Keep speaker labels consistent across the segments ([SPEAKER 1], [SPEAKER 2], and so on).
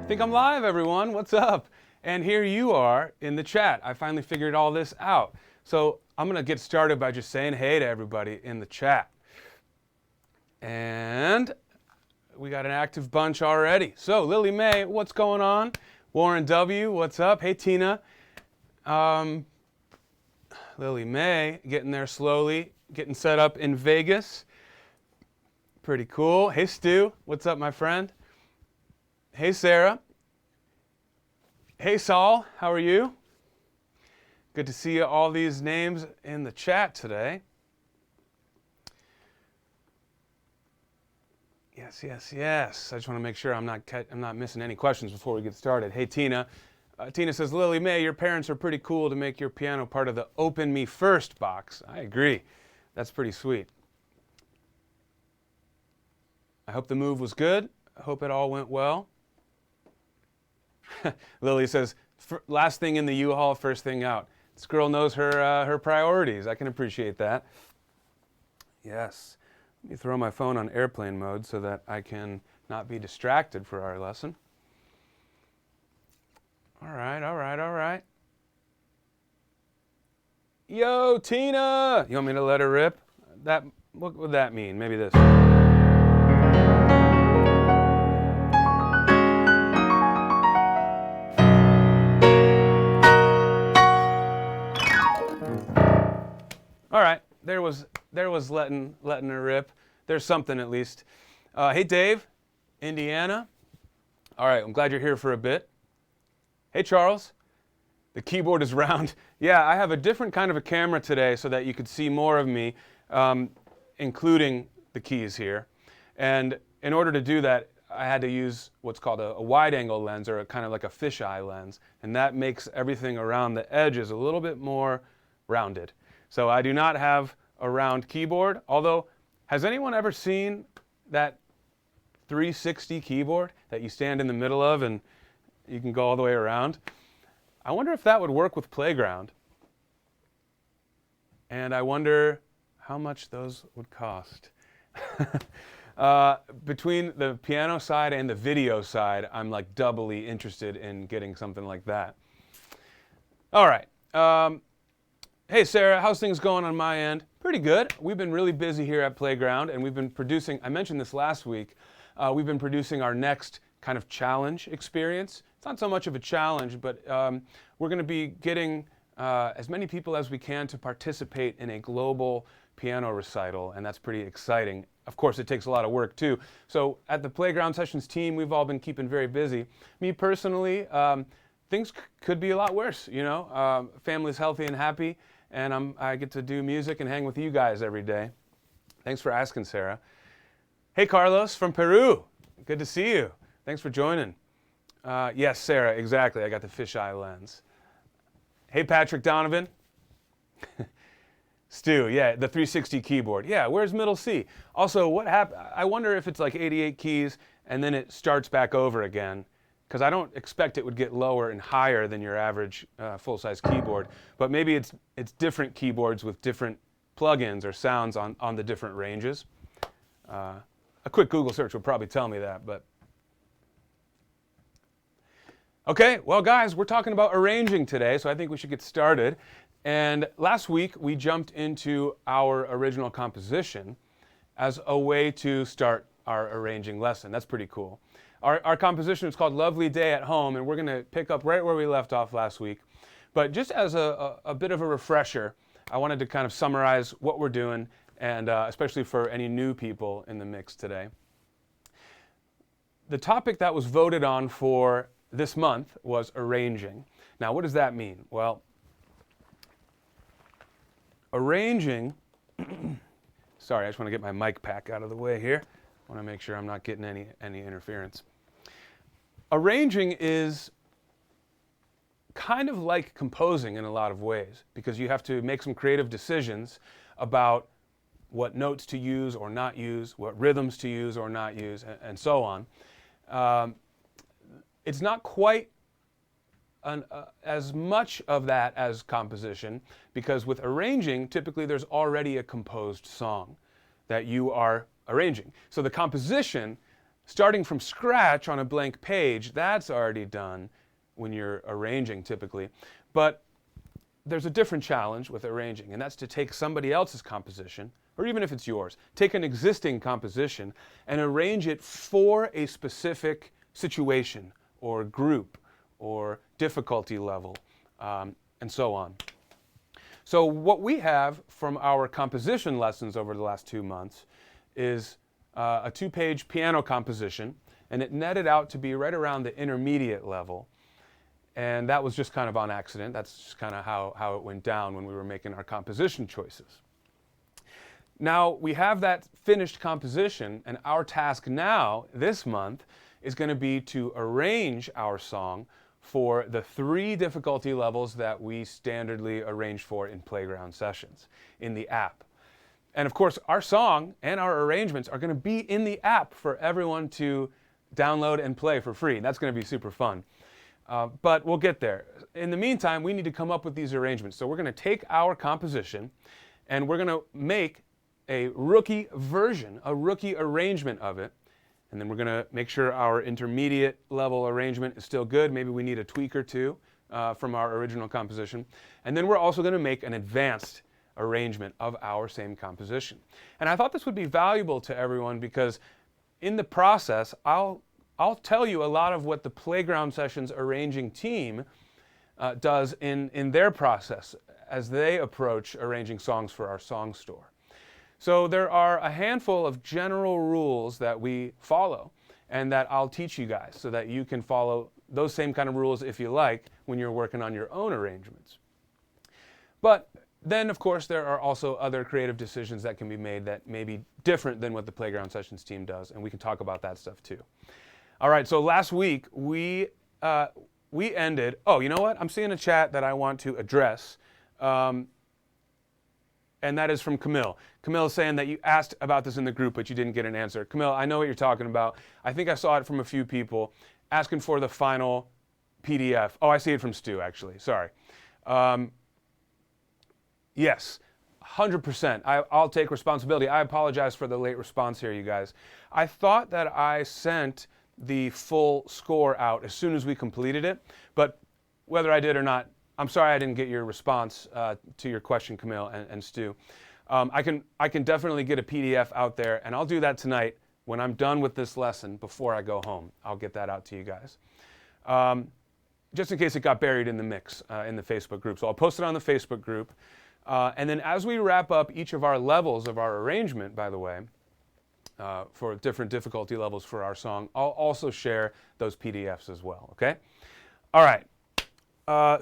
[SPEAKER 1] I think I'm live, everyone. What's up? And here you are in the chat. I finally figured all this out. So I'm going to get started by just saying hey to everybody in the chat. And we got an active bunch already. So Lily Mae, what's going on? Warren W, what's up? Hey, Tina. Lily Mae, getting there slowly, getting set up in Vegas. Pretty cool. Hey, Stu, what's up, my friend? Hey, Sarah. Hey, Saul, how are you? Good to see all these names in the chat today. Yes, yes, yes. I just want to make sure I'm not missing any questions before we get started. Hey, Tina. Tina says, Lily Mae, your parents are pretty cool to make your piano part of the Open Me First box. I agree. That's pretty sweet. I hope the move was good. I hope it all went well. Lily says, last thing in the U-Haul, first thing out. This girl knows her priorities. I can appreciate that. Yes. Let me throw my phone on airplane mode so that I can not be distracted for our lesson. All right, all right, all right. Yo, Tina! You want me to let her rip? What would that mean? Maybe this. All right, there was letting her rip. There's something at least. Hey, Dave, Indiana. All right, I'm glad you're here for a bit. Hey, Charles. The keyboard is round. Yeah, I have a different kind of a camera today so that you could see more of me, including the keys here. And in order to do that, I had to use what's called a wide-angle lens, or a kind of like a fisheye lens. And that makes everything around the edges a little bit more rounded. So I do not have a round keyboard, although, has anyone ever seen that 360 keyboard that you stand in the middle of and you can go all the way around? I wonder if that would work with Playground. And I wonder how much those would cost. Between the piano side and the video side, I'm like doubly interested in getting something like that. All right. Hey, Sarah, how's things going on my end? Pretty good. We've been really busy here at Playground, and we've been producing, I mentioned this last week, we've been producing our next kind of challenge experience. It's not so much of a challenge, but we're going to be getting as many people as we can to participate in a global piano recital, and that's pretty exciting. Of course, it takes a lot of work, too. So at the Playground Sessions team, we've all been keeping very busy. Me personally, things could be a lot worse, you know. Family's healthy and happy, and I get to do music and hang with you guys every day. Thanks for asking, Sarah. Hey, Carlos from Peru. Good to see you. Thanks for joining. Yes, Sarah, exactly. I got the fisheye lens. Hey, Patrick Donovan. Stu, yeah, the 360 keyboard. Yeah, where's middle C? Also, what happened? I wonder if it's like 88 keys and then it starts back over again, because I don't expect it would get lower and higher than your average full-size keyboard. But maybe it's different keyboards with different plugins or sounds on the different ranges. A quick Google search will probably tell me that, but. Okay, well, guys, we're talking about arranging today, so I think we should get started. And last week, we jumped into our original composition as a way to start our arranging lesson. That's pretty cool. Our composition is called Lovely Day at Home, and we're going to pick up right where we left off last week. But just as a bit of a refresher, I wanted to kind of summarize what we're doing, and especially for any new people in the mix today. The topic that was voted on for this month was arranging. Now, what does that mean? Well, arranging, sorry, I just want to get my mic pack out of the way here. I want to make sure I'm not getting any interference. Arranging is kind of like composing in a lot of ways, because you have to make some creative decisions about what notes to use or not use, what rhythms to use or not use, and so on. It's not quite as much of that as composition, because with arranging, typically there's already a composed song that you are arranging. So the composition Starting from scratch on a blank page, that's already done when you're arranging typically. But there's a different challenge with arranging, and that's to take somebody else's composition, or even if it's yours, take an existing composition and arrange it for a specific situation or group or difficulty level, and so on. So what we have from our composition lessons over the last 2 months is a 2-page piano composition, and it netted out to be right around the intermediate level. And that was just kind of on accident. That's just kind of how it went down when we were making our composition choices. Now we have that finished composition, and our task now, this month, is going to be to arrange our song for the 3 difficulty levels that we standardly arrange for in playground sessions in the app. And of course, our song and our arrangements are going to be in the app for everyone to download and play for free. That's going to be super fun. But we'll get there. In the meantime, we need to come up with these arrangements. So we're going to take our composition and we're going to make a rookie version, a rookie arrangement of it. And then we're going to make sure our intermediate level arrangement is still good. Maybe we need a tweak or two from our original composition. And then we're also going to make an advanced arrangement of our same composition. And I thought this would be valuable to everyone because in the process, I'll tell you a lot of what the Playground Sessions arranging team does in their process as they approach arranging songs for our song store. So there are a handful of general rules that we follow and that I'll teach you guys so that you can follow those same kind of rules if you like when you're working on your own arrangements. But then, of course, there are also other creative decisions that can be made that may be different than what the Playground Sessions team does, and we can talk about that stuff too. All right, so last week we ended, oh, you know what? I'm seeing a chat that I want to address, and that is from Camille. Camille is saying that you asked about this in the group, but you didn't get an answer. Camille, I know what you're talking about. I think I saw it from a few people asking for the final PDF. Oh, I see it from Stu, actually. Sorry. Yes, 100%. I'll take responsibility. I apologize for the late response here, you guys. I thought that I sent the full score out as soon as we completed it, but whether I did or not, I'm sorry I didn't get your response to your question, Camille and Stu. I can definitely get a PDF out there, and I'll do that tonight when I'm done with this lesson before I go home. I'll get that out to you guys. Just in case it got buried in the mix in the Facebook group. So I'll post it on the Facebook group. And then as we wrap up each of our levels of our arrangement, by the way, for different difficulty levels for our song, I'll also share those PDFs as well, okay? All right.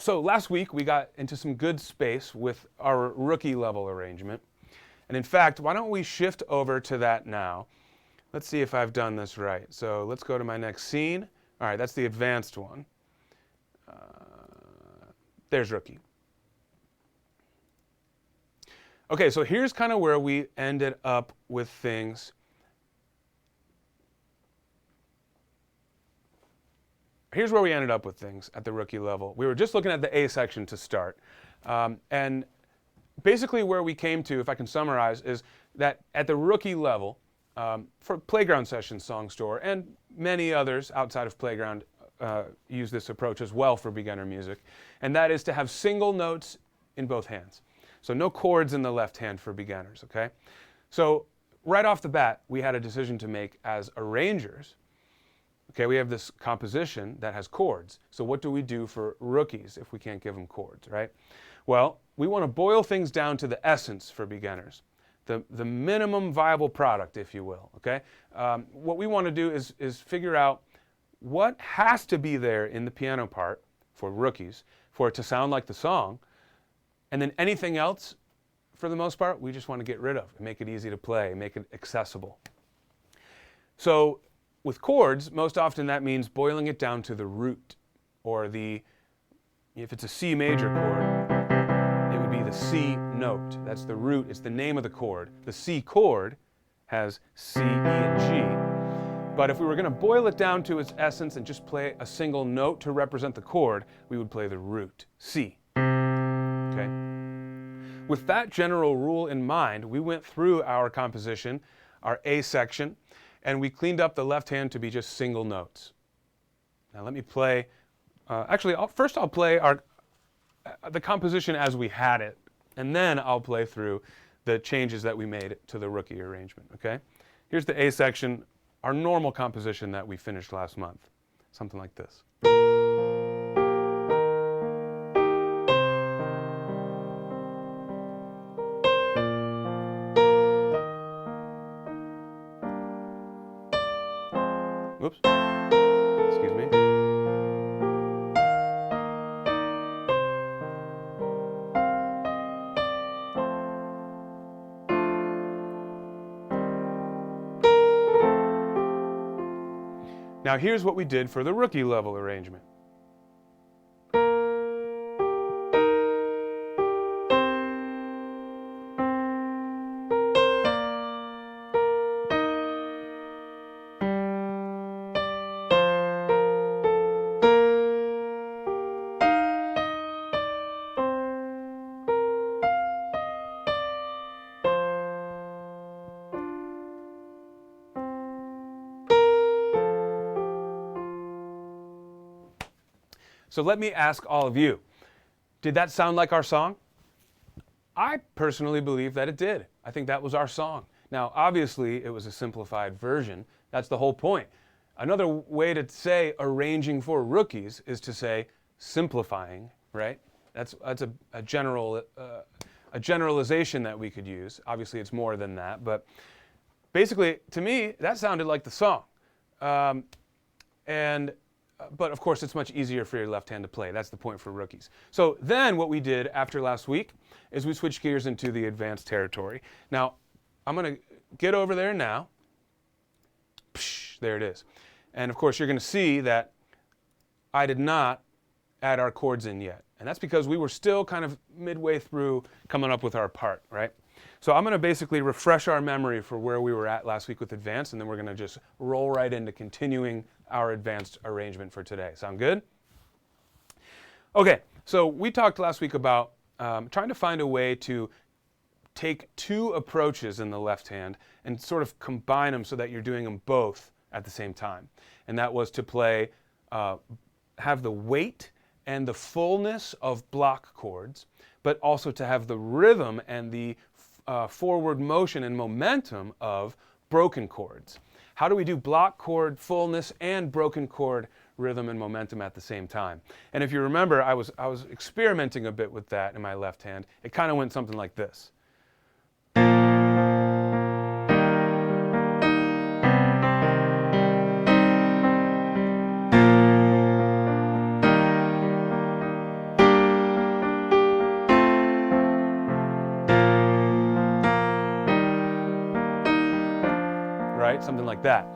[SPEAKER 1] So last week we got into some good space with our rookie level arrangement. And in fact, why don't we shift over to that now? Let's see if I've done this right. So let's go to my next scene. All right, that's the advanced one. There's rookie. Okay, so here's kind of where we ended up with things. Here's where we ended up with things at the rookie level. We were just looking at the A section to start. And basically where we came to, if I can summarize, is that at the rookie level, for Playground Sessions Song Store, and many others outside of Playground use this approach as well for beginner music, and that is to have single notes in both hands. So no chords in the left hand for beginners, okay? So right off the bat, we had a decision to make as arrangers. Okay, we have this composition that has chords. So what do we do for rookies if we can't give them chords, right? Well, we want to boil things down to the essence for beginners, the minimum viable product, if you will, okay? What we want to do is figure out what has to be there in the piano part for rookies for it to sound like the song, and then anything else, for the most part, we just want to get rid of and make it easy to play, make it accessible. So with chords, most often that means boiling it down to the root, or if it's a C major chord, it would be the C note. That's the root, it's the name of the chord. The C chord has C, E, and G. But if we were going to boil it down to its essence and just play a single note to represent the chord, we would play the root, C. Okay? With that general rule in mind, we went through our composition, our A section, and we cleaned up the left hand to be just single notes. Now let me play, actually first I'll play the composition as we had it, and then I'll play through the changes that we made to the rookie arrangement, okay? Here's the A section, our normal composition that we finished last month. Something like this. Oops. Excuse me. Now here's what we did for the rookie level arrangement. So let me ask all of you, did that sound like our song? I personally believe that it did. I think that was our song. Now, obviously, it was a simplified version. That's the whole point. Another way to say arranging for rookies is to say simplifying, right? That's a generalization that we could use. Obviously, it's more than that, but basically, to me, that sounded like the song. But of course, it's much easier for your left hand to play. That's the point for rookies. So then what we did after last week is we switched gears into the advanced territory. Now, I'm going to get over there now. Psh, there it is. And of course, you're going to see that I did not add our chords in yet. And that's because we were still kind of midway through coming up with our part, right? So I'm going to basically refresh our memory for where we were at last week with advanced, and then we're going to just roll right into continuing our advanced arrangement for today. Sound good? Okay, so we talked last week about trying to find a way to take two approaches in the left hand and sort of combine them so that you're doing them both at the same time. And that was to play, have the weight and the fullness of block chords, but also to have the rhythm and the forward motion and momentum of broken chords. How do we do block chord fullness and broken chord rhythm and momentum at the same time? And if you remember, I was experimenting a bit with that in my left hand. It kind of went something like this. Right? Something like that.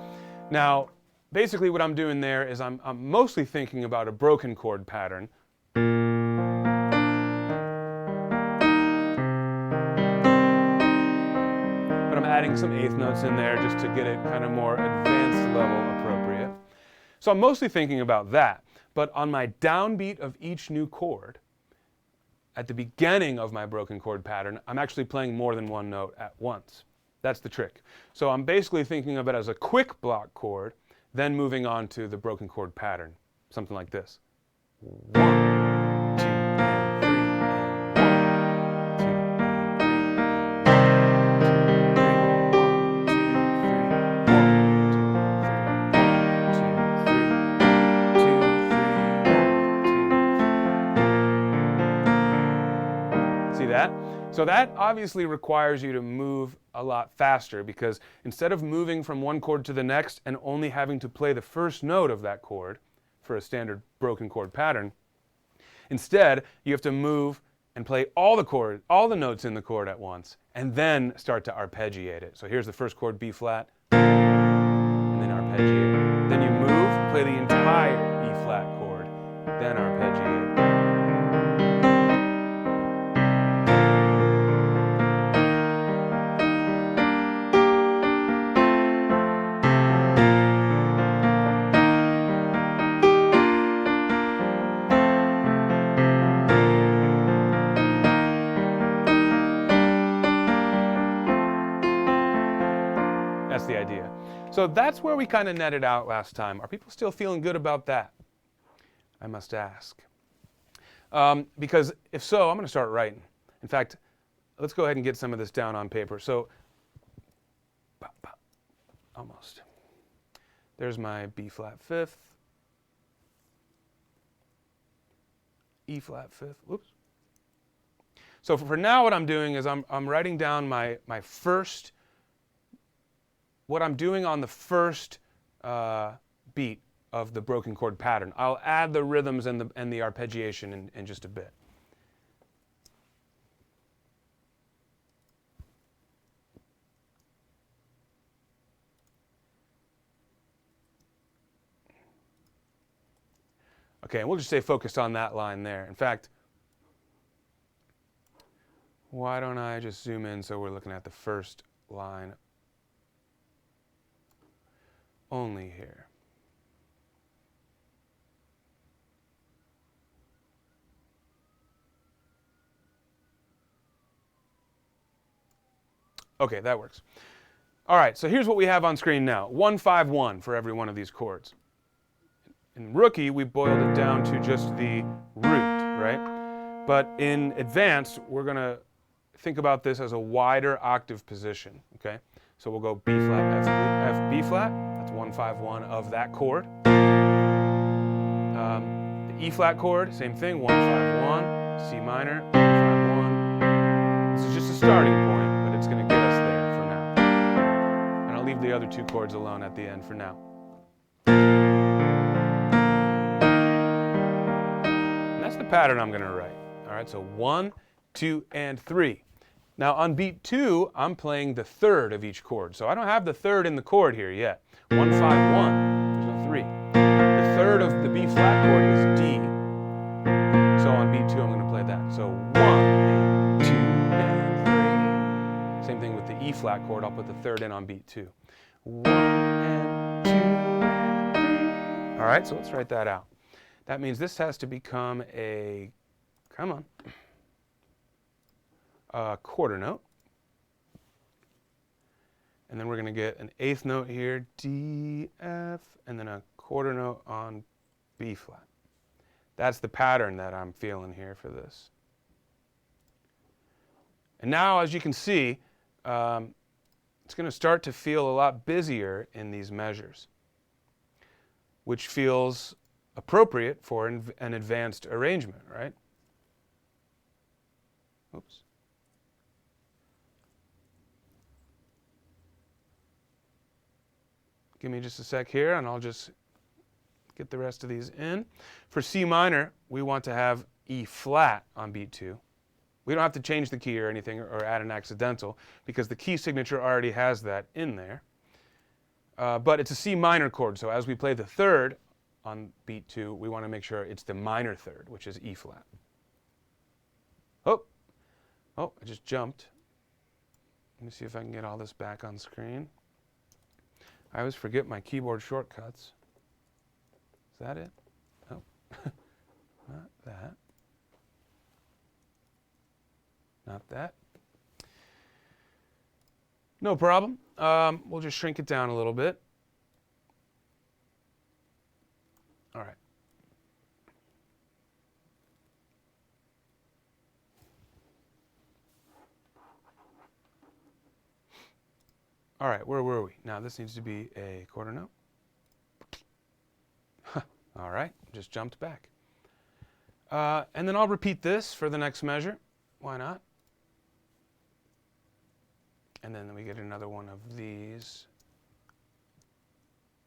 [SPEAKER 1] Now, basically what I'm doing there is I'm mostly thinking about a broken chord pattern. But I'm adding some eighth notes in there just to get it kind of more advanced level appropriate. So I'm mostly thinking about that. But on my downbeat of each new chord, at the beginning of my broken chord pattern, I'm actually playing more than one note at once. That's the trick. So I'm basically thinking of it as a quick block chord, then moving on to the broken chord pattern. Something like this. 1, 2, and 3, and 1, 2, and 3, 1, 2, 3, 1, 2, 3, 1, 2, 3, 1, 2, 3. See that? So that obviously requires you to move a lot faster, because instead of moving from one chord to the next and only having to play the first note of that chord for a standard broken chord pattern, instead you have to move and play all the notes in the chord at once, and then start to arpeggiate it. So here's the first chord, B flat, and then arpeggiate. Then you move, play the entire E flat chord, then arpeggiate. That's the idea. So that's where we kind of netted out last time. Are people still feeling good about that? I must ask. Because if so, I'm going to start writing. In fact, let's go ahead and get some of this down on paper. So, almost. There's my B flat fifth, E flat fifth. Whoops. So for now, what I'm doing is I'm writing down my first, what I'm doing on the first beat of the broken chord pattern. I'll add the rhythms and the arpeggiation in just a bit. Okay, and we'll just stay focused on that line there. In fact, why don't I just zoom in so we're looking at the first line only here. Okay, that works. All right, so here's what we have on screen now. 1-5-1 for every one of these chords. In Rookie, we boiled it down to just the root, right? But in Advanced, we're going to think about this as a wider octave position, okay? So we'll go B flat, F, B flat. That's 1-5-1 of that chord. The E flat chord, same thing, 1-5-1. C minor, 1-5-1. This is just a starting point, but it's going to get us there for now. And I'll leave the other two chords alone at the end for now. And that's the pattern I'm going to write. All right, so 1, 2, and 3. Now on beat 2, I'm playing the third of each chord. So I don't have the third in the chord here yet. 1-5-1, there's no 3. The third of the B flat chord is D. So on beat 2, I'm going to play that. So 1, 2, and 3. Same thing with the E flat chord. I'll put the third in on beat 2. 1 and 2 and 3. All right, so let's write that out. That means this has to become a, come on, a quarter note. And then we're going to get an eighth note here, D, F, and then a quarter note on B flat. That's the pattern that I'm feeling here for this. And now, as you can see, it's going to start to feel a lot busier in these measures, which feels appropriate for an advanced arrangement, right? Oops. Give me just a sec here, and I'll just get the rest of these in. For C minor, we want to have E flat on beat 2. We don't have to change the key or anything or add an accidental because the key signature already has that in there. But it's a C minor chord, so as we play the third on beat 2, we want to make sure it's the minor third, which is E flat. Oh, I just jumped. Let me see if I can get all this back on screen. I always forget my keyboard shortcuts. Is that it? Oh, not that. Not that. No problem. We'll just shrink it down a little bit. All right. All right, where were we? Now this needs to be a quarter note. All right, just jumped back. And then I'll repeat this for the next measure. Why not? And then we get another one of these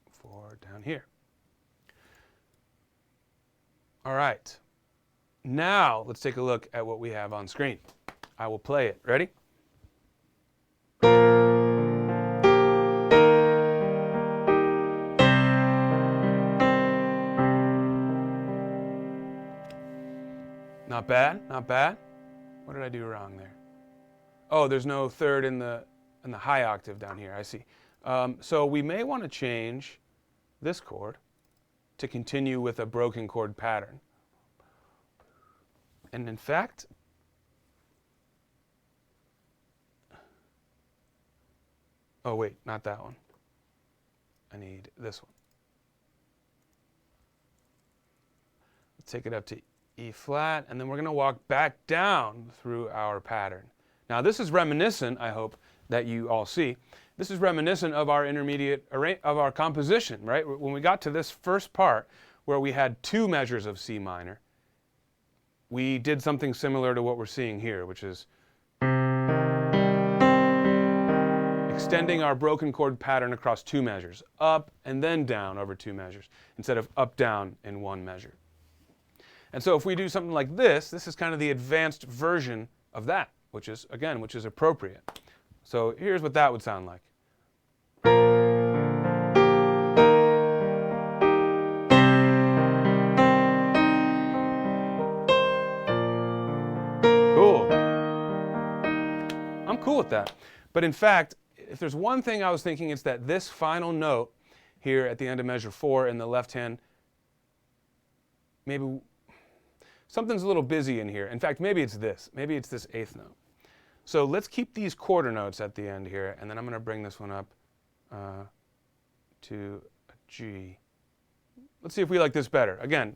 [SPEAKER 1] for down here. All right. Now let's take a look at what we have on screen. I will play it. Ready? Not bad, not bad. What did I do wrong there? Oh, there's no third in the high octave down here, I see. So we may want to change this chord to continue with a broken chord pattern. And in fact, Oh, wait, not that one. I need this one. Let's take it up to E flat, and then we're going to walk back down through our pattern. Now, this is reminiscent, I hope, that you all see. This is reminiscent of our intermediate, of our composition, right? When we got to this first part where we had 2 measures of C minor, we did something similar to what we're seeing here, which is extending our broken chord pattern across 2 measures, up and then down over 2 measures, instead of up, down in 1 measure. And so if we do something like this is kind of the advanced version of that, which is appropriate. So here's what that would sound like. Cool. I'm cool with that. But in fact, if there's one thing I was thinking, it's that this final note here at the end of measure 4 in the left hand, maybe something's a little busy in here. In fact, maybe it's this. Maybe it's this 8th note. So let's keep these quarter notes at the end here, and then I'm going to bring this one up to a G. Let's see if we like this better. Again,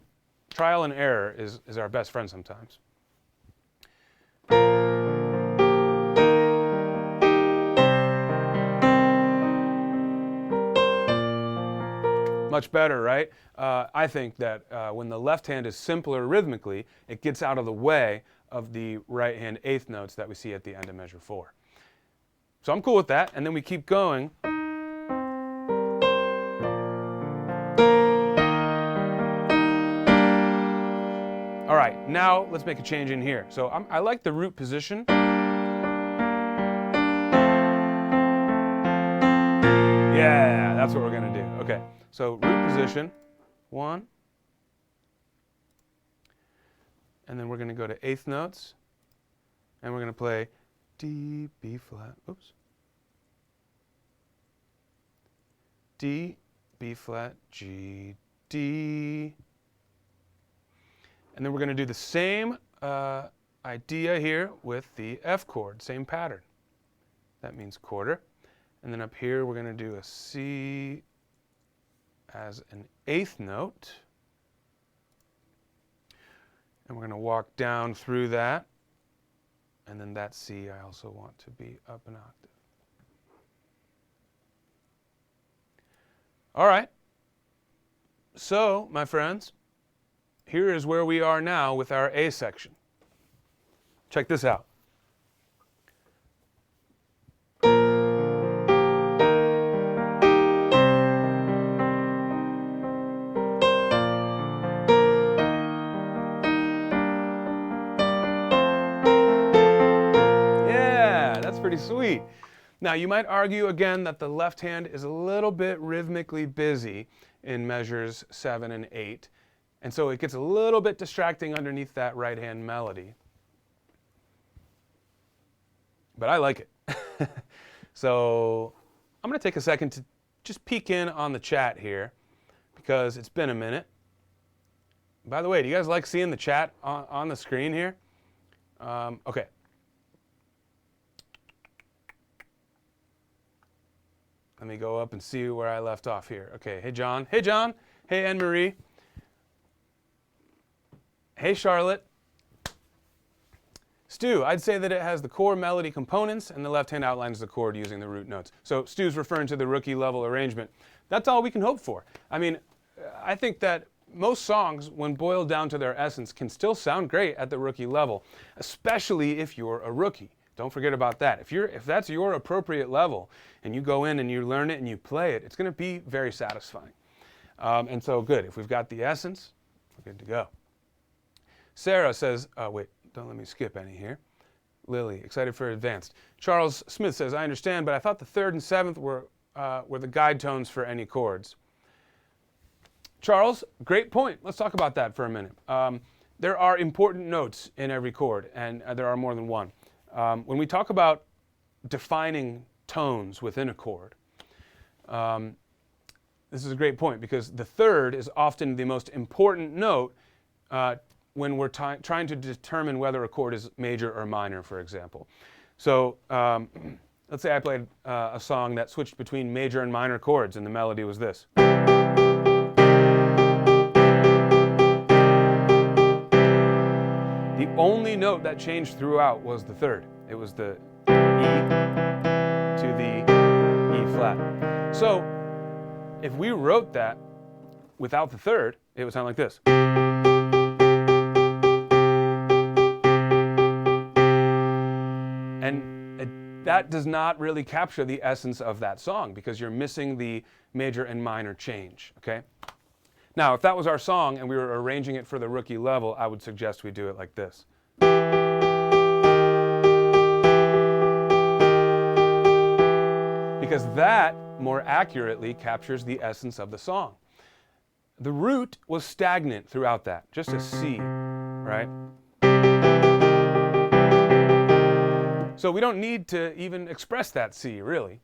[SPEAKER 1] trial and error is our best friend sometimes. Much better, right? I think that when the left hand is simpler rhythmically, it gets out of the way of the right hand 8th notes that we see at the end of measure 4. So I'm cool with that, and then we keep going. All right, now let's make a change in here. So I like the root position. Yeah, that's what we're going to do. Okay, so root position, 1. And then we're going to go to 8th notes, and we're going to play D, B flat, oops, D, B flat, G, D. And then we're going to do the same idea here with the F chord, same pattern. That means quarter. And then up here we're going to do a C as an 8th note. And we're going to walk down through that. And then that C I also want to be up an octave. All right. So, my friends, here is where we are now with our A section. Check this out. Pretty sweet. Now you might argue again that the left hand is a little bit rhythmically busy in measures 7 and 8, and so it gets a little bit distracting underneath that right hand melody. But I like it. So I'm going to take a second to just peek in on the chat here because it's been a minute. By the way, do you guys like seeing the chat on the screen here? Okay. Let me go up and see where I left off here. Okay, hey John. Hey John. Hey Anne-Marie. Hey Charlotte. Stu, I'd say that it has the core melody components and the left hand outlines the chord using the root notes. So Stu's referring to the rookie level arrangement. That's all we can hope for. I mean, I think that most songs, when boiled down to their essence, can still sound great at the rookie level, especially if you're a rookie. Don't forget about that. If that's your appropriate level and you go in and you learn it and you play it, it's going to be very satisfying. And so good. If we've got the essence, we're good to go. Sarah says, wait, don't let me skip any here. Lily, excited for advanced. Charles Smith says, I understand, but I thought the 3rd and 7th were the guide tones for any chords. Charles, great point. Let's talk about that for a minute. There are important notes in every chord, and there are more than one. When we talk about defining tones within a chord, this is a great point because the 3rd is often the most important note when we're trying to determine whether a chord is major or minor, for example. So let's let's say I played a song that switched between major and minor chords, and the melody was this. The only note that changed throughout was the third. It was the E to the E flat. So if we wrote that without the third, it would sound like this. And that does not really capture the essence of that song because you're missing the major and minor change, okay? Now, if that was our song and we were arranging it for the rookie level, I would suggest we do it like this. Because that more accurately captures the essence of the song. The root was stagnant throughout that, just a C, right? So we don't need to even express that C, really.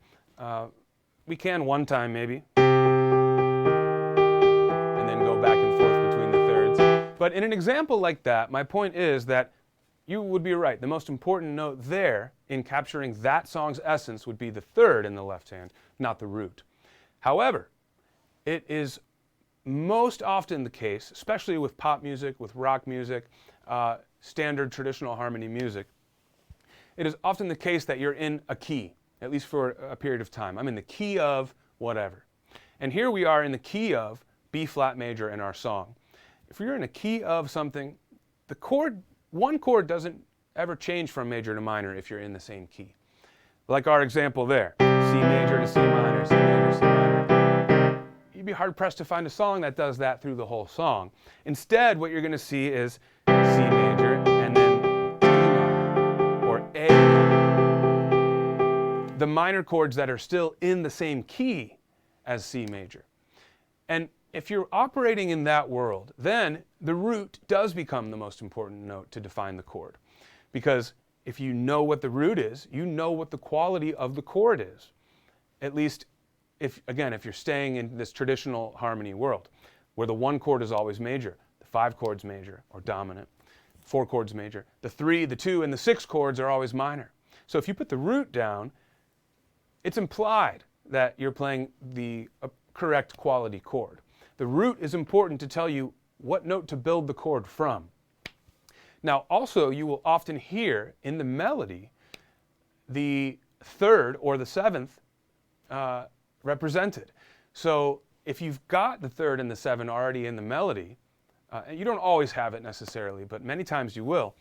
[SPEAKER 1] We can one time maybe, and then go back and forth between the thirds. But in an example like that, my point is that you would be right. The most important note there in capturing that song's essence would be the third in the left hand, not the root. However, it is most often the case, especially with pop music, with rock music, standard traditional harmony music, it is often the case that you're in a key, at least for a period of time. I'm in the key of whatever. And here we are in the key of B flat major in our song. If you're in a key of something, the chord, one chord doesn't ever change from major to minor if you're in the same key. Like our example there, C major to C minor, C major, C minor. You'd be hard pressed to find a song that does that through the whole song. Instead, what you're going to see is C major and then D minor or A. The minor chords that are still in the same key as C major. And if you're operating in that world, then the root does become the most important note to define the chord. Because if you know what the root is, you know what the quality of the chord is. At least, if you're staying in this traditional harmony world, where the one chord is always major, the 5 chords major or dominant, 4 chords major, the 3, the 2, and the 6 chords are always minor. So if you put the root down, it's implied that you're playing the correct quality chord. The root is important to tell you what note to build the chord from. Now, also, you will often hear in the melody the third or the seventh represented. So if you've got the third and the 7 already in the melody, and you don't always have it necessarily, but many times you will,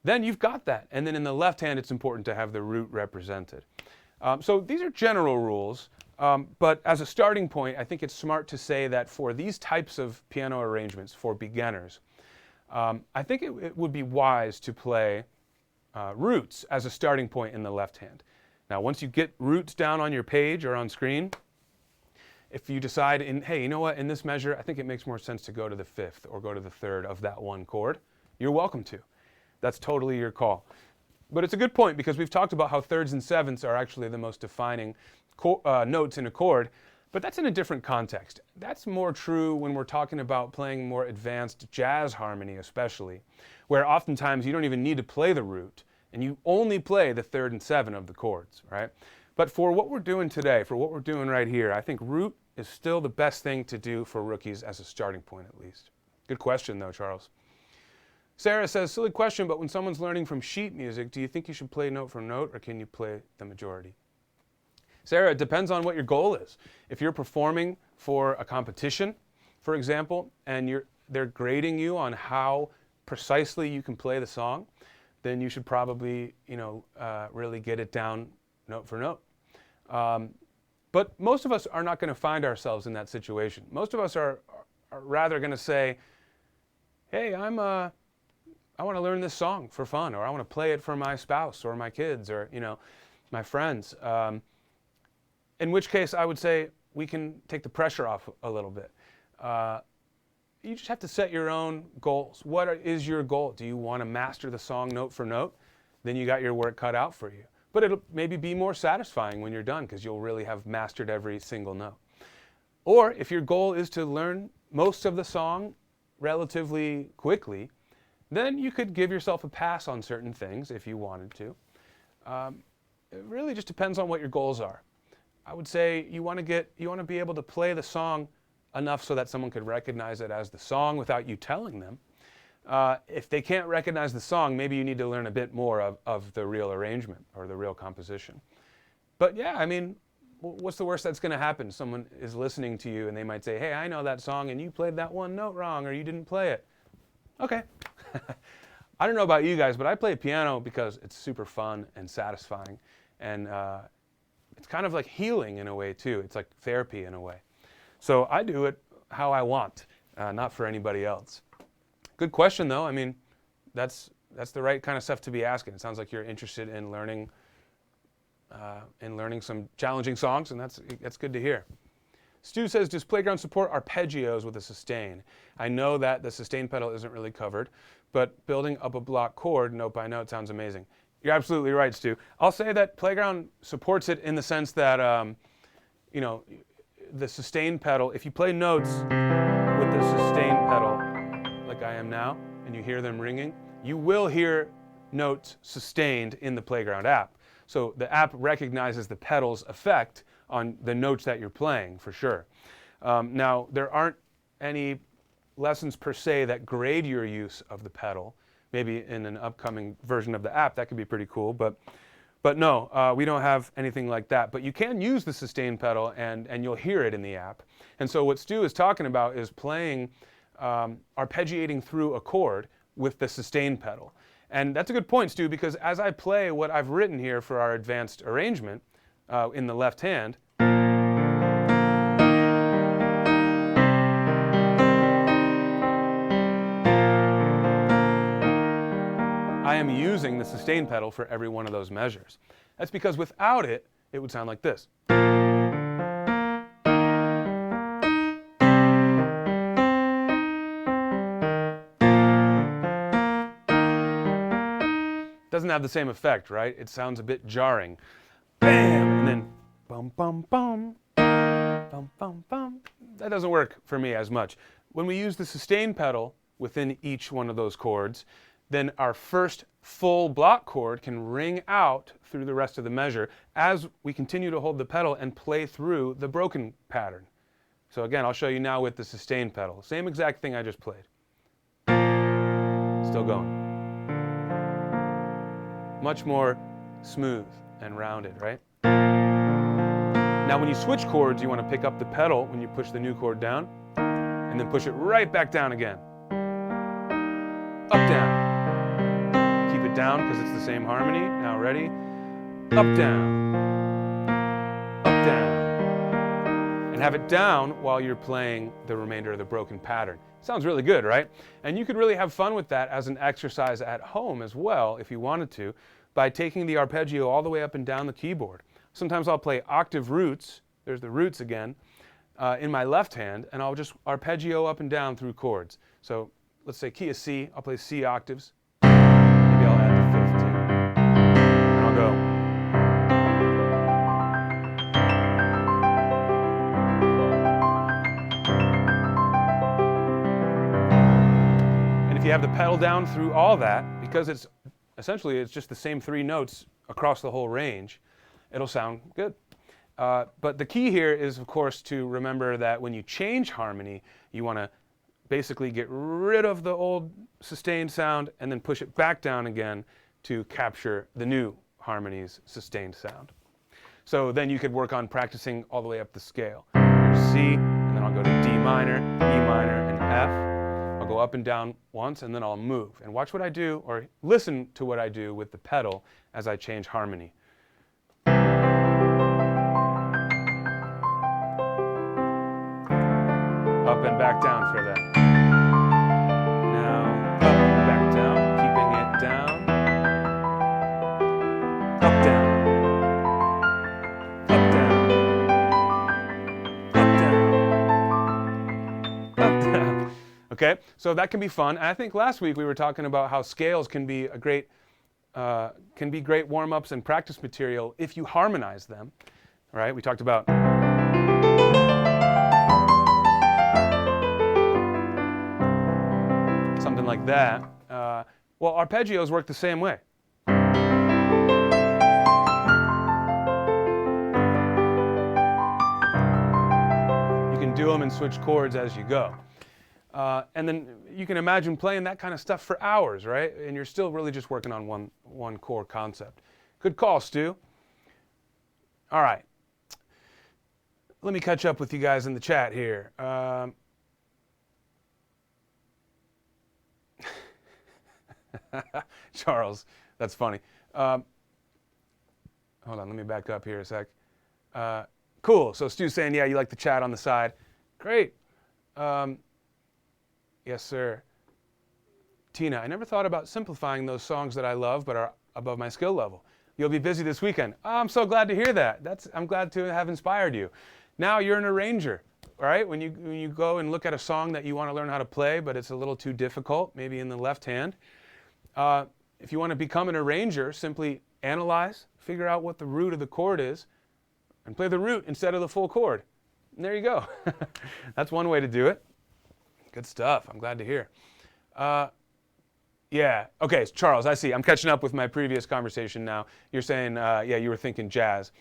[SPEAKER 1] then you've got that. And then in the left hand, it's important to have the root represented. So these are general rules. But as a starting point, I think it's smart to say that for these types of piano arrangements for beginners, I think it would be wise to play roots as a starting point in the left hand. Now, once you get roots down on your page or on screen, if you decide, hey, you know what, in this measure, I think it makes more sense to go to the 5th or go to the 3rd of that one chord, you're welcome to. That's totally your call. But it's a good point because we've talked about how 3rds and 7ths are actually the most defining notes in a chord, but that's in a different context. That's more true when we're talking about playing more advanced jazz harmony especially, where oftentimes you don't even need to play the root, and you only play the 3rd and 7 of the chords, right? But for what we're doing today, for what we're doing right here, I think root is still the best thing to do for rookies as a starting point at least. Good question though, Charles. Sarah says, silly question, but when someone's learning from sheet music, do you think you should play note for note, or can you play the majority? Sarah, it depends on what your goal is. If you're performing for a competition, for example, and they're grading you on how precisely you can play the song, then you should probably, really get it down note for note. But most of us are not going to find ourselves in that situation. Most of us are rather going to say, hey, I want to learn this song for fun, or I want to play it for my spouse or my kids or, my friends. In which case I would say we can take the pressure off a little bit. You just have to set your own goals. What is your goal? Do you want to master the song note for note? Then you got your work cut out for you. But it'll maybe be more satisfying when you're done because you'll really have mastered every single note. Or if your goal is to learn most of the song relatively quickly, then you could give yourself a pass on certain things if you wanted to. it really just depends on what your goals are. I would say you want to be able to play the song enough so that someone could recognize it as the song without you telling them. If they can't recognize the song, maybe you need to learn a bit more of the real arrangement or the real composition. But yeah, I mean, what's the worst that's going to happen? Someone is listening to you and they might say, hey, I know that song and you played that one note wrong or you didn't play it. Okay. I don't know about you guys, but I play piano because it's super fun and satisfying. And it's kind of like healing in a way too. It's like therapy in a way. So I do it how I want, not for anybody else. Good question though. I mean, that's the right kind of stuff to be asking. It sounds like you're interested in learning some challenging songs, and that's good to hear. Stu says, does Playground support arpeggios with a sustain? I know that the sustain pedal isn't really covered, but building up a block chord note by note sounds amazing. You're absolutely right, Stu. I'll say that Playground supports it in the sense that, you know, the sustain pedal, if you play notes with the sustain pedal, like I am now, and you hear them ringing, you will hear notes sustained in the Playground app. So the app recognizes the pedal's effect on the notes that you're playing, for sure. Now, there aren't any lessons per se that grade your use of the pedal. Maybe in an upcoming version of the app, that could be pretty cool. But no, we don't have anything like that. But you can use the sustain pedal, and you'll hear it in the app. And so what Stu is talking about is playing, arpeggiating through a chord with the sustain pedal. And that's a good point, Stu, because as I play what I've written here for our advanced arrangement in the left hand, I am using the sustain pedal for every one of those measures. That's because without it, it would sound like this. Doesn't have the same effect, right? It sounds a bit jarring. Bam! And then bum, bum, bum, bum, bum, bum. That doesn't work for me as much. When we use the sustain pedal within each one of those chords, then our first full block chord can ring out through the rest of the measure as we continue to hold the pedal and play through the broken pattern. So again, I'll show you now with the sustain pedal. Same exact thing I just played. Still going. Much more smooth and rounded, right? Now when you switch chords, you want to pick up the pedal when you push the new chord down, and then push it right back down again. Up, down. Keep it down because it's the same harmony. Now ready? Up, down. Up, down. And have it down while you're playing the remainder of the broken pattern. Sounds really good, right? And you could really have fun with that as an exercise at home as well, if you wanted to, by taking the arpeggio all the way up and down the keyboard. Sometimes I'll play octave roots, there's the roots again, in my left hand, and I'll just arpeggio up and down through chords. So let's say key of C, I'll play C octaves. Maybe I'll add the fifth too. And I'll go. If you have the pedal down through all that, because it's just the same three notes across the whole range, it'll sound good. But the key here is, of course, to remember that when you change harmony, you want to basically get rid of the old sustained sound and then push it back down again to capture the new harmony's sustained sound. So then you could work on practicing all the way up the scale. Here's C, and then I'll go to D minor, E minor, and F. I'll go up and down once, and then I'll move. And watch what I do, or listen to what I do with the pedal as I change harmony. Up and back down for that. Now, up and back down, keeping it down. Up, down. Up, down. Up, down. Up, down. Okay, so that can be fun. I think last week we were talking about how scales can be a great warm-ups and practice material if you harmonize them. All right, we talked about something like that. Well, arpeggios work the same way. do them and switch chords as you go. And then you can imagine playing that kind of stuff for hours, right? And you're still really just working on one core concept. Good call, Stu. All right. Let me catch up with you guys in the chat here. Charles, that's funny. Hold on, let me back up here a sec. Cool, so Stu's saying, yeah, you like the chat on the side. Great. Yes, sir. Tina, I never thought about simplifying those songs that I love but are above my skill level. You'll be busy this weekend. Oh, I'm so glad to hear that. I'm glad to have inspired you. Now you're an arranger, right? When you go and look at a song that you want to learn how to play, but it's a little too difficult, maybe in the left hand, if you want to become an arranger, simply analyze, figure out what the root of the chord is, and play the root instead of the full chord. And there you go. That's one way to do it. Good stuff. I'm glad to hear. Yeah. Okay, Charles, I see. I'm catching up with my previous conversation now. You're saying, yeah, you were thinking jazz.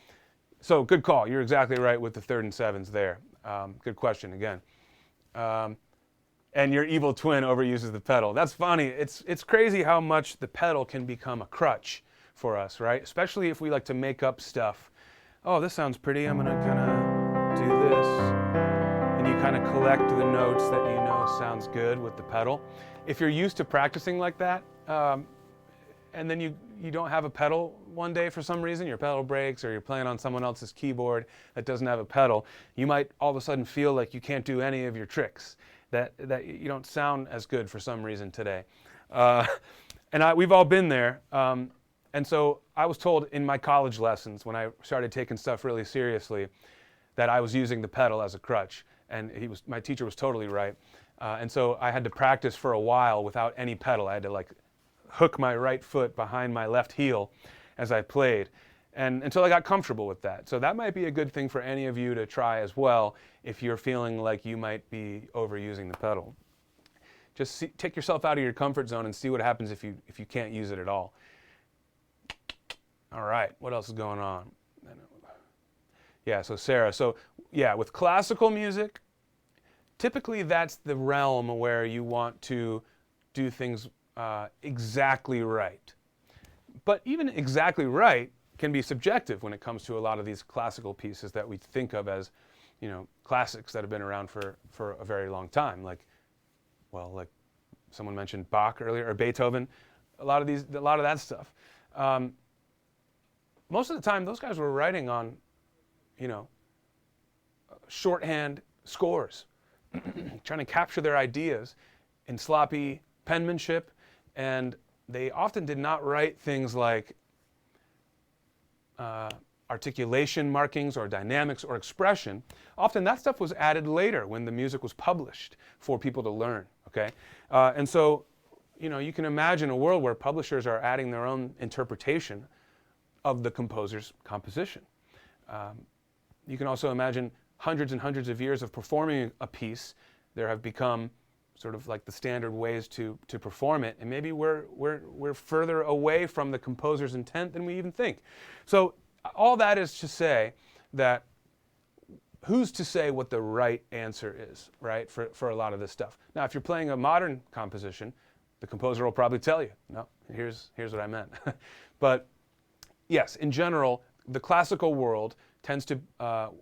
[SPEAKER 1] So good call. You're exactly right with the third and sevens there. Good question again. And your evil twin overuses the pedal. That's funny. It's crazy how much the pedal can become a crutch for us, right? Especially if we like to make up stuff. Oh, this sounds pretty. I'm going to kind of do this. And you kind of collect the notes that you know sounds good with the pedal. If you're used to practicing like that, and then you don't have a pedal one day for some reason, your pedal breaks, or you're playing on someone else's keyboard that doesn't have a pedal, you might all of a sudden feel like you can't do any of your tricks, that you don't sound as good for some reason today. And we've all been there. And so I was told in my college lessons, when I started taking stuff really seriously, that I was using the pedal as a crutch. And my teacher was totally right. And so I had to practice for a while without any pedal. I had to like hook my right foot behind my left heel as I played, and until I got comfortable with that. So that might be a good thing for any of you to try as well if you're feeling like you might be overusing the pedal. Just take yourself out of your comfort zone and see what happens if you can't use it at all. All right, what else is going on? Yeah, so Sarah, so yeah, with classical music, typically that's the realm where you want to do things exactly right. But even exactly right can be subjective when it comes to a lot of these classical pieces that we think of as, you know, classics that have been around for a very long time. Like someone mentioned Bach earlier, or Beethoven. A lot of that stuff. Most of the time, those guys were writing on, you know, shorthand scores, trying to capture their ideas in sloppy penmanship, and they often did not write things like articulation markings or dynamics or expression. Often that stuff was added later when the music was published for people to learn, okay? And so, you know, you can imagine a world where publishers are adding their own interpretation of the composer's composition. You can also imagine hundreds and hundreds of years of performing a piece. There have become sort of like the standard ways to perform it, and maybe we're further away from the composer's intent than we even think. So all that is to say that who's to say what the right answer is, right, for a lot of this stuff. Now, if you're playing a modern composition, the composer will probably tell you, no, here's what I meant. But yes, in general, the classical world tends to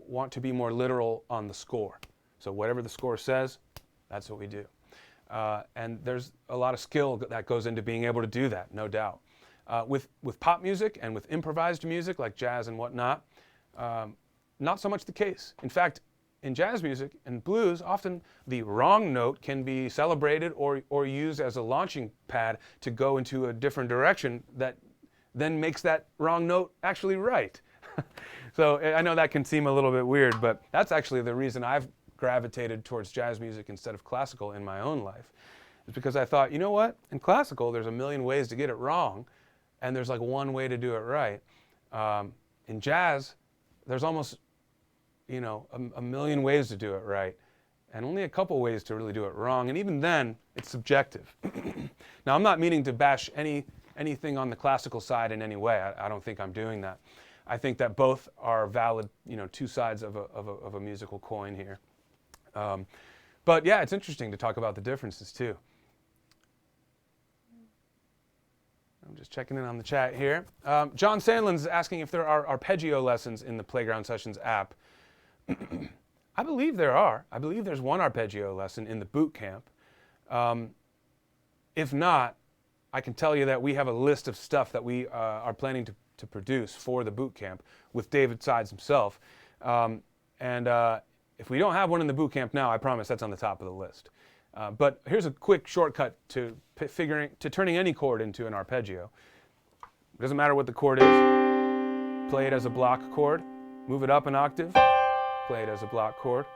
[SPEAKER 1] want to be more literal on the score. So whatever the score says, that's what we do. And there's a lot of skill that goes into being able to do that, no doubt. With pop music and with improvised music like jazz and whatnot, not so much the case. In fact, in jazz music and blues, often the wrong note can be celebrated or used as a launching pad to go into a different direction that then makes that wrong note actually right. So I know that can seem a little bit weird, but that's actually the reason I've gravitated towards jazz music instead of classical in my own life. It's because I thought, you know what? In classical, there's a million ways to get it wrong, and there's like one way to do it right. In jazz, there's almost, you know, a million ways to do it right, and only a couple ways to really do it wrong, and even then, it's subjective. Now, I'm not meaning to bash anything on the classical side in any way. I don't think I'm doing that. I think that both are valid, you know, two sides of a musical coin here. But yeah, it's interesting to talk about the differences too. I'm just checking in on the chat here. John Sandlin's asking if there are arpeggio lessons in the Playground Sessions app. I believe there are. I believe there's one arpeggio lesson in the boot camp. If not, I can tell you that we have a list of stuff that we are planning to produce for the boot camp with David Sides himself. If we don't have one in the boot camp now, I promise that's on the top of the list. But here's a quick shortcut to turning any chord into an arpeggio. It doesn't matter what the chord is. Play it as a block chord, move it up an octave, play it as a block chord,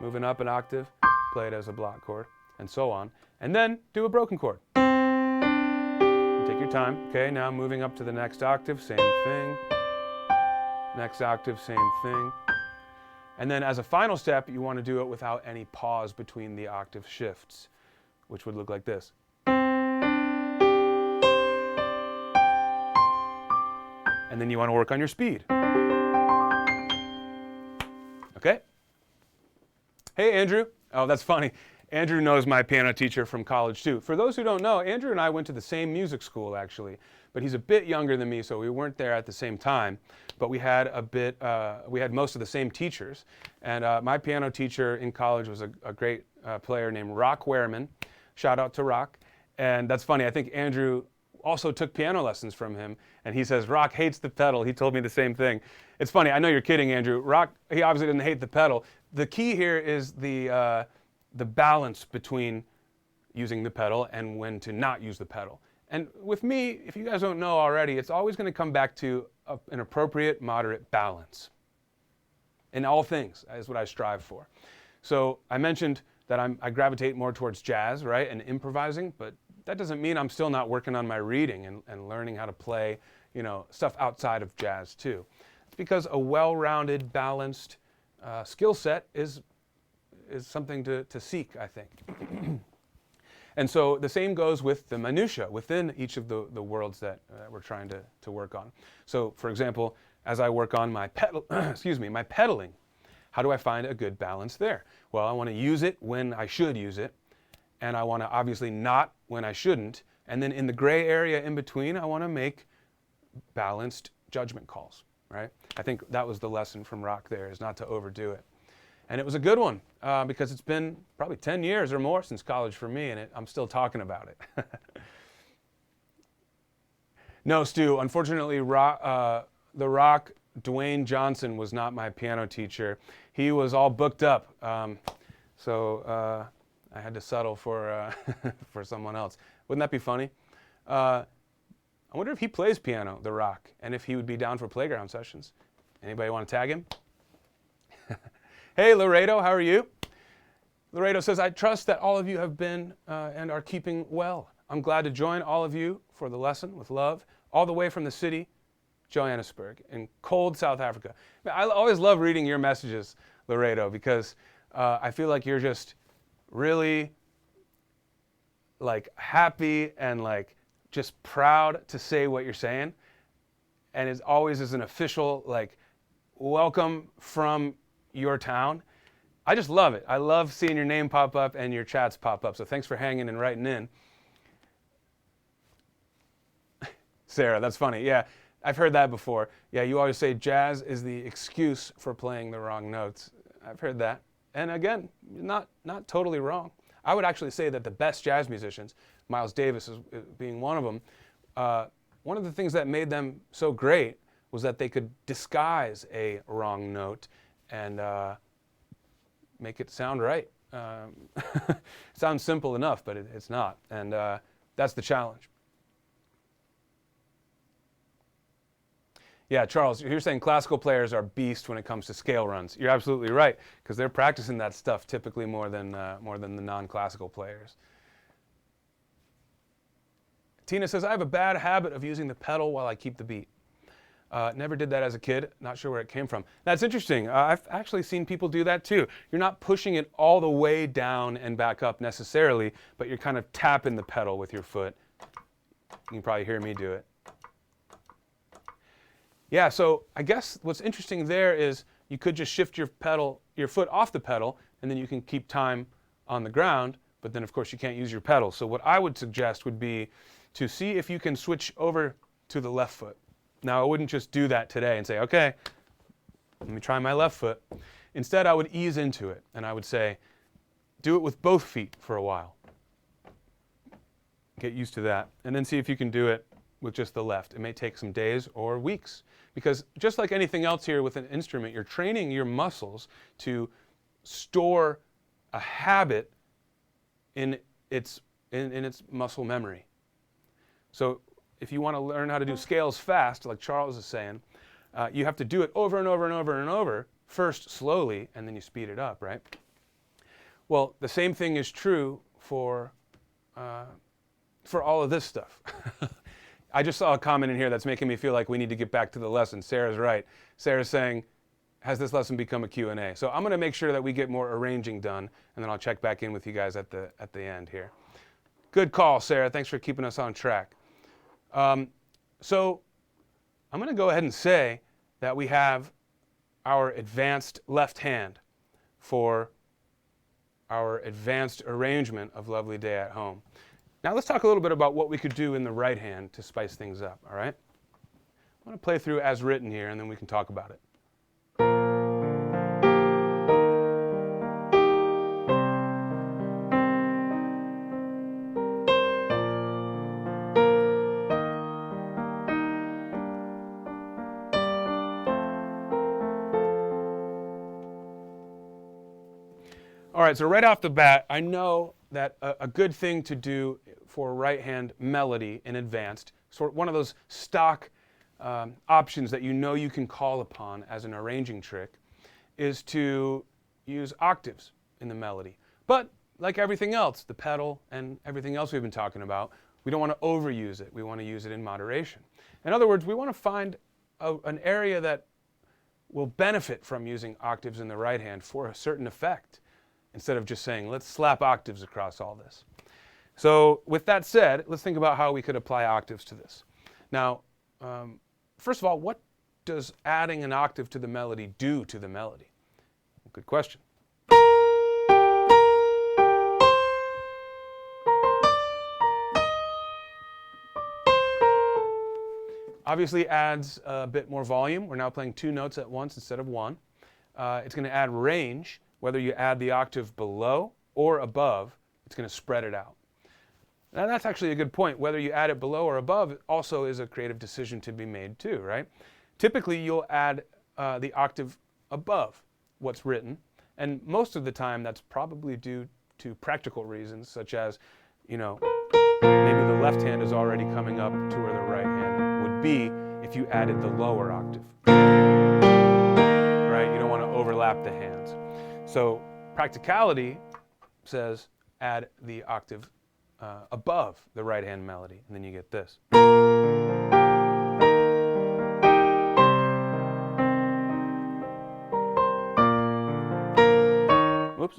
[SPEAKER 1] move it up an octave, play it as a block chord, and so on. And then do a broken chord. Take your time. Okay, now moving up to the next octave, same thing. Next octave, same thing. And then as a final step, you want to do it without any pause between the octave shifts, which would look like this. And then you want to work on your speed. Okay? Hey, Andrew. Oh, that's funny. Andrew knows my piano teacher from college, too. For those who don't know, Andrew and I went to the same music school, actually. But he's a bit younger than me, so we weren't there at the same time. But we had most of the same teachers. And my piano teacher in college was a great player named Rock Wehrman. Shout out to Rock. And that's funny. I think Andrew also took piano lessons from him. And he says, Rock hates the pedal. He told me the same thing. It's funny. I know you're kidding, Andrew. Rock, he obviously didn't hate the pedal. The key here is the balance between using the pedal and when to not use the pedal. And with me, if you guys don't know already, it's always going to come back to an appropriate, moderate balance. In all things, is what I strive for. So I mentioned that I gravitate more towards jazz, right, and improvising, but that doesn't mean I'm still not working on my reading and learning how to play, stuff outside of jazz too. It's because a well-rounded, balanced skill set is something to seek, I think. And so the same goes with the minutia within each of the worlds that we're trying to work on. So, for example, as I work on my my pedaling, how do I find a good balance there? Well, I want to use it when I should use it, and I want to obviously not when I shouldn't. And then in the gray area in between, I want to make balanced judgment calls, right? I think that was the lesson from Rock there, is not to overdo it. And it was a good one because it's been probably 10 years or more since college for me, and I'm still talking about it. No, Stu, unfortunately, the Rock, Dwayne Johnson was not my piano teacher. He was all booked up, so I had to settle for someone else. Wouldn't that be funny? I wonder if he plays piano, the Rock, and if he would be down for playground sessions. Anybody want to tag him? Hey, Laredo, how are you? Laredo says, I trust that all of you have been and are keeping well. I'm glad to join all of you for the lesson with love, all the way from the city, Johannesburg, in cold South Africa. I always love reading your messages, Laredo, because I feel like you're just really happy and just proud to say what you're saying. And it always is an official welcome from your town. I just love it. I love seeing your name pop up and your chats pop up. So thanks for hanging and writing in. Sarah, that's funny. Yeah, I've heard that before. Yeah, you always say jazz is the excuse for playing the wrong notes. I've heard that. And again, not totally wrong. I would actually say that the best jazz musicians, Miles Davis is being one of them, one of the things that made them so great was that they could disguise a wrong note and make it sound right. It sounds simple enough, but it's not. And that's the challenge. Yeah, Charles, you're saying classical players are beasts when it comes to scale runs. You're absolutely right, because they're practicing that stuff typically more than the non-classical players. Tina says, I have a bad habit of using the pedal while I keep the beat. Never did that as a kid. Not sure where it came from. That's interesting. I've actually seen people do that too. You're not pushing it all the way down and back up necessarily, but you're kind of tapping the pedal with your foot. You can probably hear me do it. Yeah, so I guess what's interesting there is You could just shift your foot off the pedal, and then you can keep time on the ground, but then of course you can't use your pedal. So what I would suggest would be to see if you can switch over to the left foot. Now I wouldn't just do that today and say, okay, let me try my left foot. Instead, I would ease into it, and I would say, do it with both feet for a while. Get used to that, and then see if you can do it with just the left. It may take some days or weeks, because just like anything else here with an instrument, you're training your muscles to store a habit in its muscle memory. So if you want to learn how to do scales fast, like Charles is saying, you have to do it over and over and over and over, first slowly, and then you speed it up, right? Well, the same thing is true for all of this stuff. I just saw a comment in here that's making me feel like we need to get back to the lesson. Sarah's right. Sarah's saying, has this lesson become a Q&A? So I'm going to make sure that we get more arranging done, and then I'll check back in with you guys at the end here. Good call, Sarah. Thanks for keeping us on track. So I'm going to go ahead and say that we have our advanced left hand for our advanced arrangement of Lovely Day at Home. Now let's talk a little bit about what we could do in the right hand to spice things up, all right? I'm going to play through as written here, and then we can talk about it. All right, so right off the bat, I know that a good thing to do for right hand melody in advanced, one of those stock options that you know you can call upon as an arranging trick, is to use octaves in the melody. But like everything else, the pedal and everything else we've been talking about, we don't want to overuse it. We want to use it in moderation. In other words, we want to find an area that will benefit from using octaves in the right hand for a certain effect, instead of just saying, let's slap octaves across all this. So with that said, let's think about how we could apply octaves to this. Now, first of all, what does adding an octave to the melody do to the melody? Good question. Obviously adds a bit more volume. We're now playing two notes at once instead of one. It's going to add range. Whether you add the octave below or above, it's going to spread it out. Now that's actually a good point. Whether you add it below or above also is a creative decision to be made too, right? Typically you'll add the octave above what's written, and most of the time that's probably due to practical reasons, such as, you know, maybe the left hand is already coming up to where the right hand would be if you added the lower octave. Right? You don't want to overlap the hands. So practicality says add the octave above the right hand melody, and then you get this. Whoops.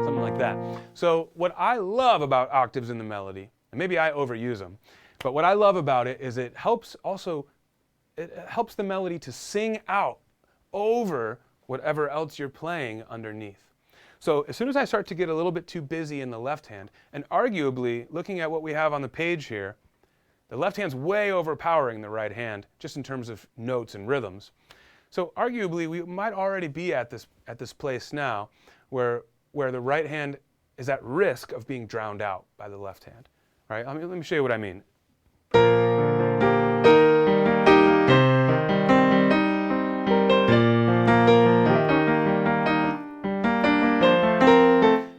[SPEAKER 1] Something like that. So what I love about octaves in the melody, and maybe I overuse them, but what I love about it is it helps the melody to sing out over whatever else you're playing underneath. So as soon as I start to get a little bit too busy in the left hand, and arguably, looking at what we have on the page here, the left hand's way overpowering the right hand, just in terms of notes and rhythms. So arguably, we might already be at this place now where the right hand is at risk of being drowned out by the left hand. Right? Let me show you what I mean.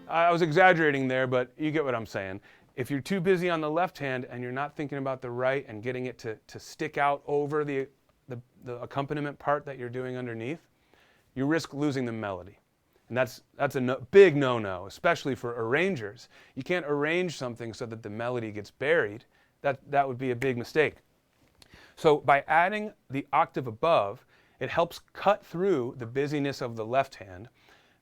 [SPEAKER 1] I was exaggerating there, but you get what I'm saying. If you're too busy on the left hand and you're not thinking about the right and getting it to stick out over the accompaniment part that you're doing underneath, you risk losing the melody. And that's a big no-no, especially for arrangers. You can't arrange something so that the melody gets buried. That would be a big mistake. So by adding the octave above, it helps cut through the busyness of the left hand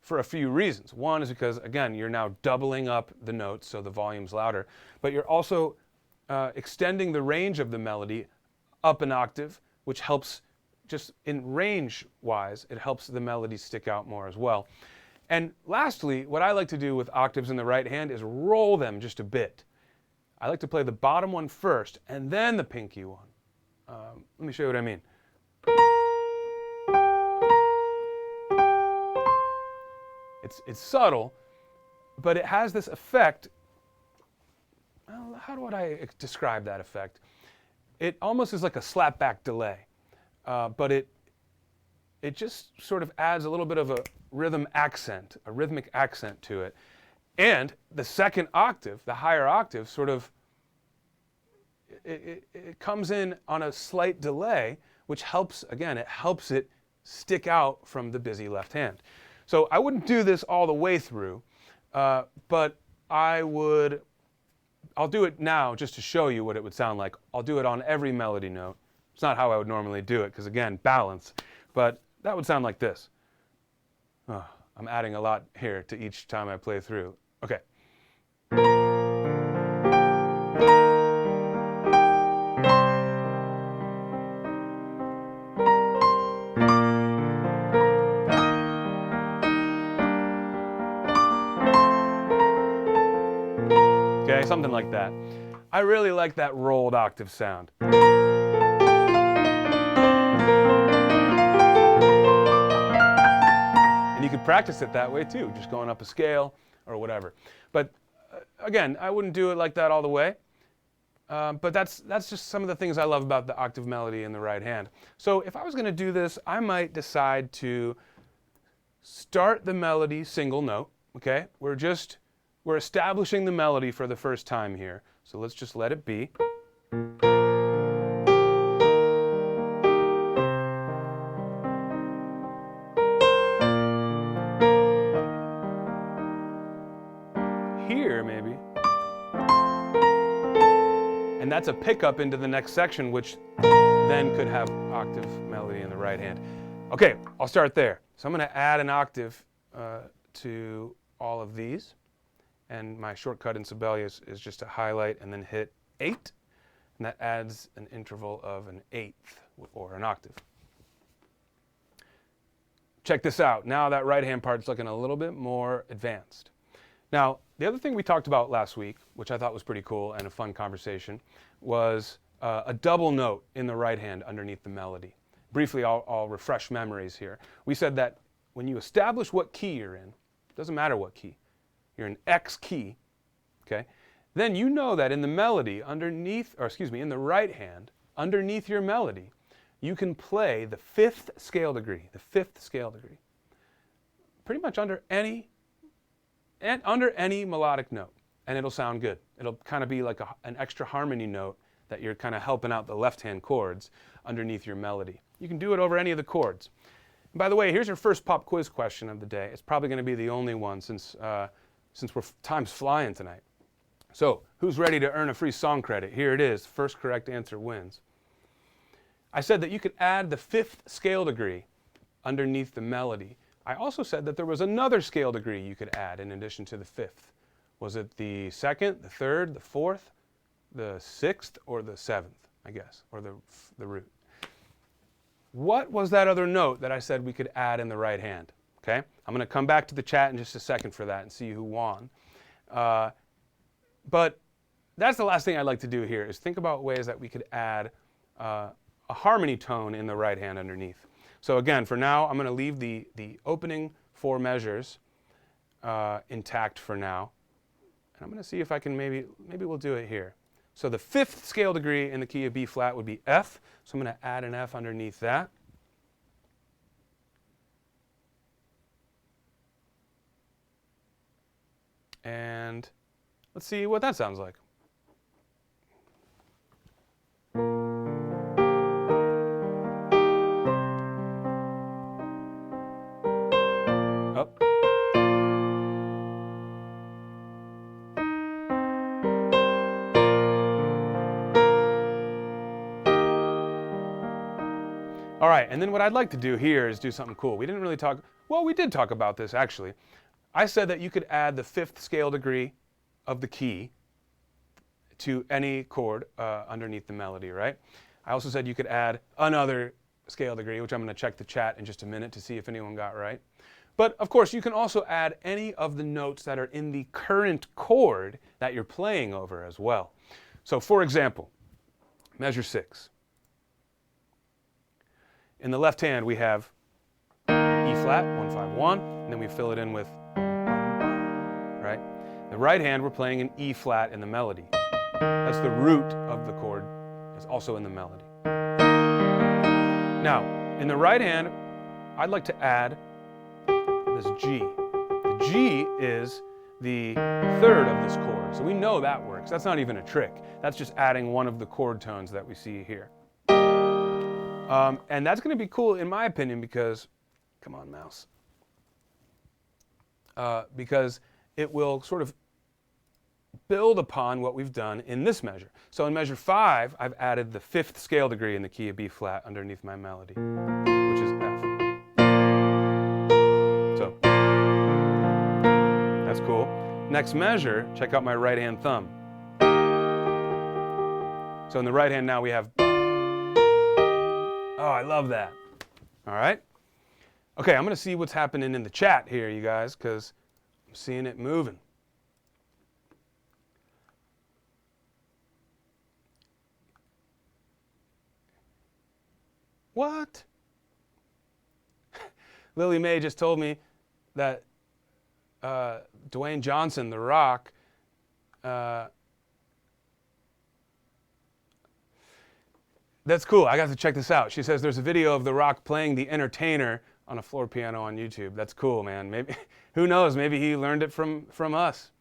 [SPEAKER 1] for a few reasons. One is because, again, you're now doubling up the notes so the volume's louder, but you're also extending the range of the melody up an octave, which helps just in range-wise, it helps the melody stick out more as well. And lastly, what I like to do with octaves in the right hand is roll them just a bit. I like to play the bottom one first and then the pinky one. Let me show you what I mean. It's subtle, but it has this effect. Well, how would I describe that effect? It almost is like a slapback delay, but it just sort of adds a little bit of a rhythmic accent to it. And the second octave, the higher octave, sort of, it comes in on a slight delay, which helps, again, it helps it stick out from the busy left hand. So I wouldn't do this all the way through, but I'll do it now just to show you what it would sound like. I'll do it on every melody note. It's not how I would normally do it, because again, balance. But that would sound like this. Oh, I'm adding a lot here to each time I play through. Okay. Okay, something like that. I really like that rolled octave sound. And you could practice it that way too, just going up a scale or whatever. But again, I wouldn't do it like that all the way. But that's just some of the things I love about the octave melody in the right hand. So if I was going to do this, I might decide to start the melody single note. Okay, we're establishing the melody for the first time here. So let's just let it be. Here, maybe. And that's a pickup into the next section, which then could have octave melody in the right hand. Okay, I'll start there. So I'm going to add an octave to all of these. And my shortcut in Sibelius is just to highlight and then hit 8. And that adds an interval of an eighth or an octave. Check this out. Now that right hand part's looking a little bit more advanced. Now, the other thing we talked about last week, which I thought was pretty cool and a fun conversation, was a double note in the right hand underneath the melody. Briefly, I'll refresh memories here. We said that when you establish what key you're in, it doesn't matter what key, you're in X key, okay? Then you know that in the melody underneath, or excuse me, in the right hand, underneath your melody, you can play the fifth scale degree, pretty much under any melodic note, and it'll sound good. It'll kind of be like an extra harmony note that you're kind of helping out the left-hand chords underneath your melody. You can do it over any of the chords. And by the way, here's your first pop quiz question of the day. It's probably going to be the only one since time's flying tonight. So, who's ready to earn a free song credit? Here it is. First correct answer wins. I said that you could add the fifth scale degree underneath the melody. I also said that there was another scale degree you could add in addition to the fifth. Was it the second, the third, the fourth, the sixth, or the seventh, I guess, or the root? What was that other note that I said we could add in the right hand? Okay, I'm going to come back to the chat in just a second for that and see who won. But that's the last thing I'd like to do here is think about ways that we could add a harmony tone in the right hand underneath. So again, for now, I'm going to leave the opening 4 measures intact for now. And I'm going to see if I can maybe we'll do it here. So the fifth scale degree in the key of B flat would be F. So I'm going to add an F underneath that. And let's see what that sounds like. Up. All right, and then what I'd like to do here is do something cool. We didn't really talk, well, we did talk about this actually. I said that you could add the fifth scale degree of the key to any chord underneath the melody, right? I also said you could add another scale degree, which I'm going to check the chat in just a minute to see if anyone got right. But of course, you can also add any of the notes that are in the current chord that you're playing over as well. So for example, measure 6. In the left hand, we have E flat, 1, 5, 1, and then we fill it in with, right? The right hand, we're playing an E flat in the melody. That's the root of the chord. It's also in the melody. Now, in the right hand, I'd like to add this G. The G is the third of this chord, so we know that works. That's not even a trick. That's just adding one of the chord tones that we see here. And that's going to be cool, in my opinion, because, come on, mouse, because it will sort of build upon what we've done in this measure. So in measure 5, I've added the 5th scale degree in the key of B flat underneath my melody, which is F. So that's cool. Next measure, check out my right hand thumb. So in the right hand now we have, oh, I love that. All right. Okay, I'm going to see what's happening in the chat here, you guys, because I'm seeing it moving. What? Lily Mae just told me that Dwayne Johnson, The Rock, that's cool. I got to check this out. She says there's a video of The Rock playing The Entertainer on a floor piano on YouTube. That's cool, man. Maybe, who knows? Maybe he learned it from us.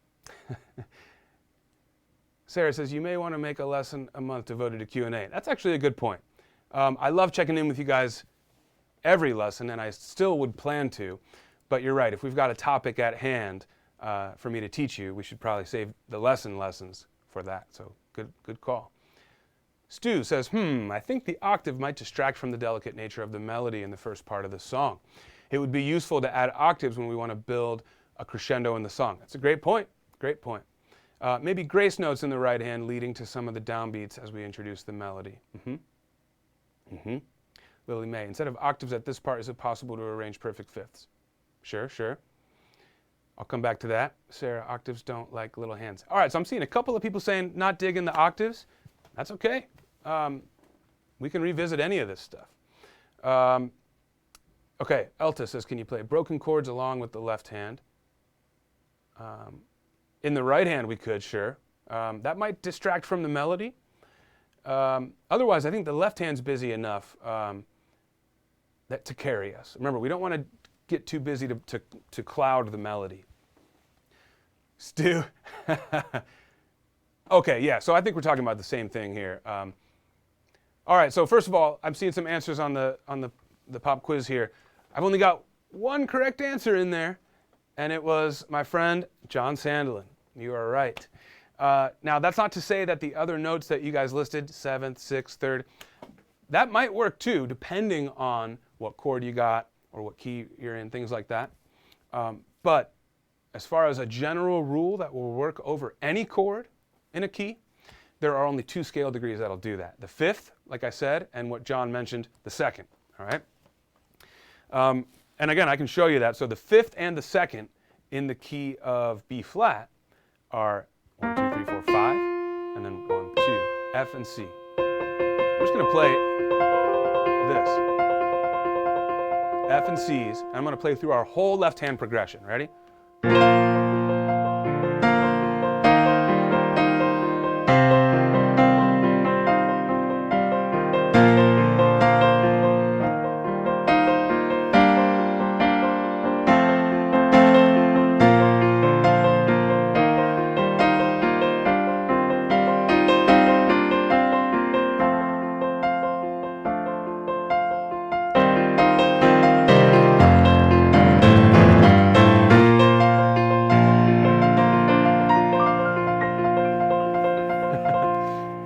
[SPEAKER 1] Sarah says you may want to make a lesson a month devoted to Q&A. That's actually a good point. I love checking in with you guys every lesson, and I still would plan to. But you're right. If we've got a topic at hand for me to teach you, we should probably save the lessons for that. So good call. Stu says, I think the octave might distract from the delicate nature of the melody in the first part of the song. It would be useful to add octaves when we want to build a crescendo in the song. That's a great point. Great point. Maybe grace notes in the right hand leading to some of the downbeats as we introduce the melody. Lily Mae, instead of octaves at this part, is it possible to arrange perfect fifths? Sure. I'll come back to that. Sarah, octaves don't like little hands. All right, so I'm seeing a couple of people saying not digging the octaves. That's okay. We can revisit any of this stuff. Okay, Elta says, can you play broken chords along with the left hand? In the right hand, we could, sure. That might distract from the melody. Otherwise, I think the left hand's busy enough to carry us. Remember, we don't want to get too busy to cloud the melody. Stu. Okay, yeah, so I think we're talking about the same thing here. All right, so first of all, I'm seeing some answers on the pop quiz here. I've only got one correct answer in there, and it was my friend John Sandelin. You are right. Now, that's not to say that the other notes that you guys listed, 7th, 6th, 3rd, that might work too, depending on what chord you got or what key you're in, things like that. But as far as a general rule that will work over any chord in a key, there are only 2 scale degrees that'll do that. The 5th, like I said, and what John mentioned, the 2nd, all right? And again, I can show you that. So the 5th and the 2nd in the key of B flat are 1, 2, 3, 4, 5, and then 1, 2, F and C. I'm just going to play this. F and C's. And I'm going to play through our whole left hand progression. Ready?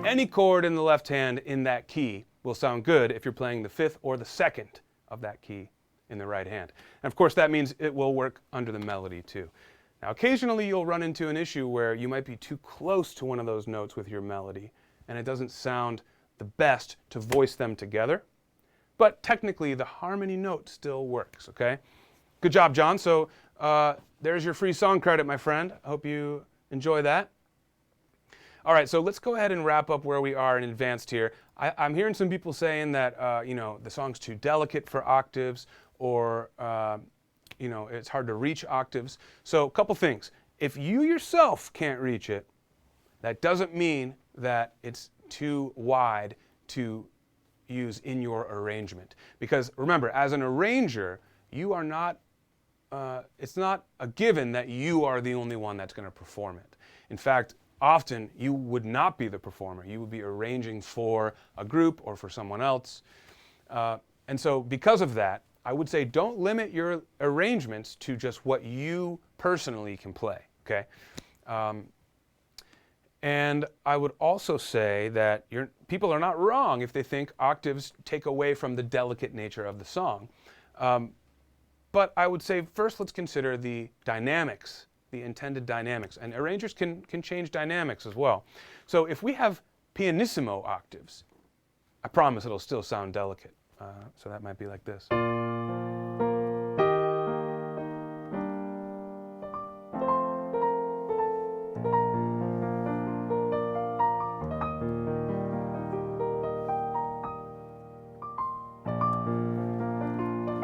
[SPEAKER 1] Any chord in the left hand in that key will sound good if you're playing the 5th or the 2nd of that key in the right hand. And of course, that means it will work under the melody too. Now, occasionally you'll run into an issue where you might be too close to one of those notes with your melody, and it doesn't sound the best to voice them together. But technically, the harmony note still works, okay? Good job, John. So there's your free song credit, my friend. I hope you enjoy that. All right, so let's go ahead and wrap up where we are in advanced here. I'm hearing some people saying that the song's too delicate for octaves, or it's hard to reach octaves. So a couple things. If you yourself can't reach it, that doesn't mean that it's too wide to use in your arrangement. Because remember, as an arranger, you are not, it's not a given that you are the only one that's going to perform it. In fact, often you would not be the performer. You would be arranging for a group or for someone else. And so because of that, I would say don't limit your arrangements to just what you personally can play, okay? And I would also say that people are not wrong if they think octaves take away from the delicate nature of the song. But I would say first let's consider the dynamics, the intended dynamics. And arrangers can change dynamics as well. So if we have pianissimo octaves, I promise it'll still sound delicate. So that might be like this.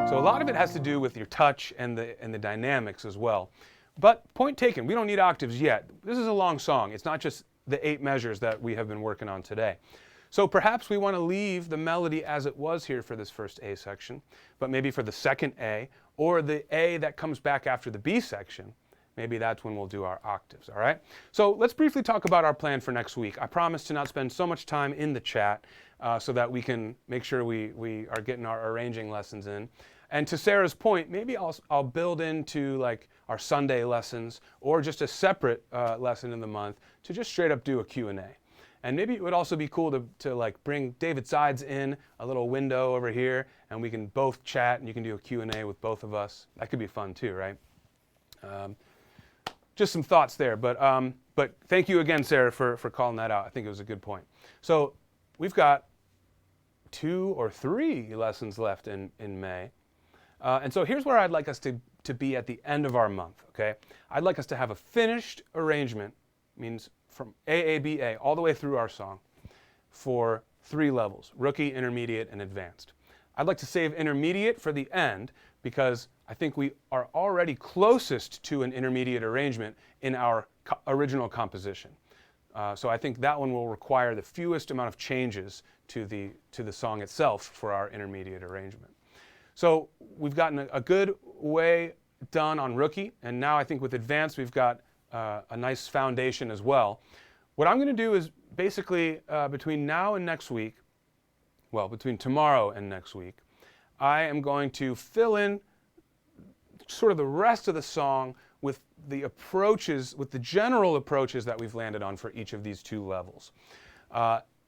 [SPEAKER 1] So a lot of it has to do with your touch and the dynamics as well. But point taken, we don't need octaves yet. This is a long song. It's not just the 8 measures that we have been working on today. So perhaps we want to leave the melody as it was here for this first A section, but maybe for the second A, or the A that comes back after the B section, maybe that's when we'll do our octaves, all right? So let's briefly talk about our plan for next week. I promise to not spend so much time in the chat so that we can make sure we are getting our arranging lessons in. And to Sarah's point, maybe I'll build into like our Sunday lessons or just a separate lesson in the month to just straight up do a Q&A. And maybe it would also be cool to like bring David Sides in, a little window over here, and we can both chat and you can do a Q&A with both of us. That could be fun too, right? Just some thoughts there, but thank you again, Sarah, for calling that out. I think it was a good point. So we've got 2 or 3 lessons left in May. And so here's where I'd like us to be at the end of our month, okay? I'd like us to have a finished arrangement, means from AABA all the way through our song, for 3 levels, rookie, intermediate, and advanced. I'd like to save intermediate for the end because I think we are already closest to an intermediate arrangement in our original composition. So I think that one will require the fewest amount of changes to the song itself for our intermediate arrangement. So we've gotten a good way done on rookie, and now I think with advanced we've got a nice foundation as well. What I'm going to do is basically between now and next week, well, between tomorrow and next week, I am going to fill in sort of the rest of the song with the approaches, with the general approaches that we've landed on for each of these 2 levels.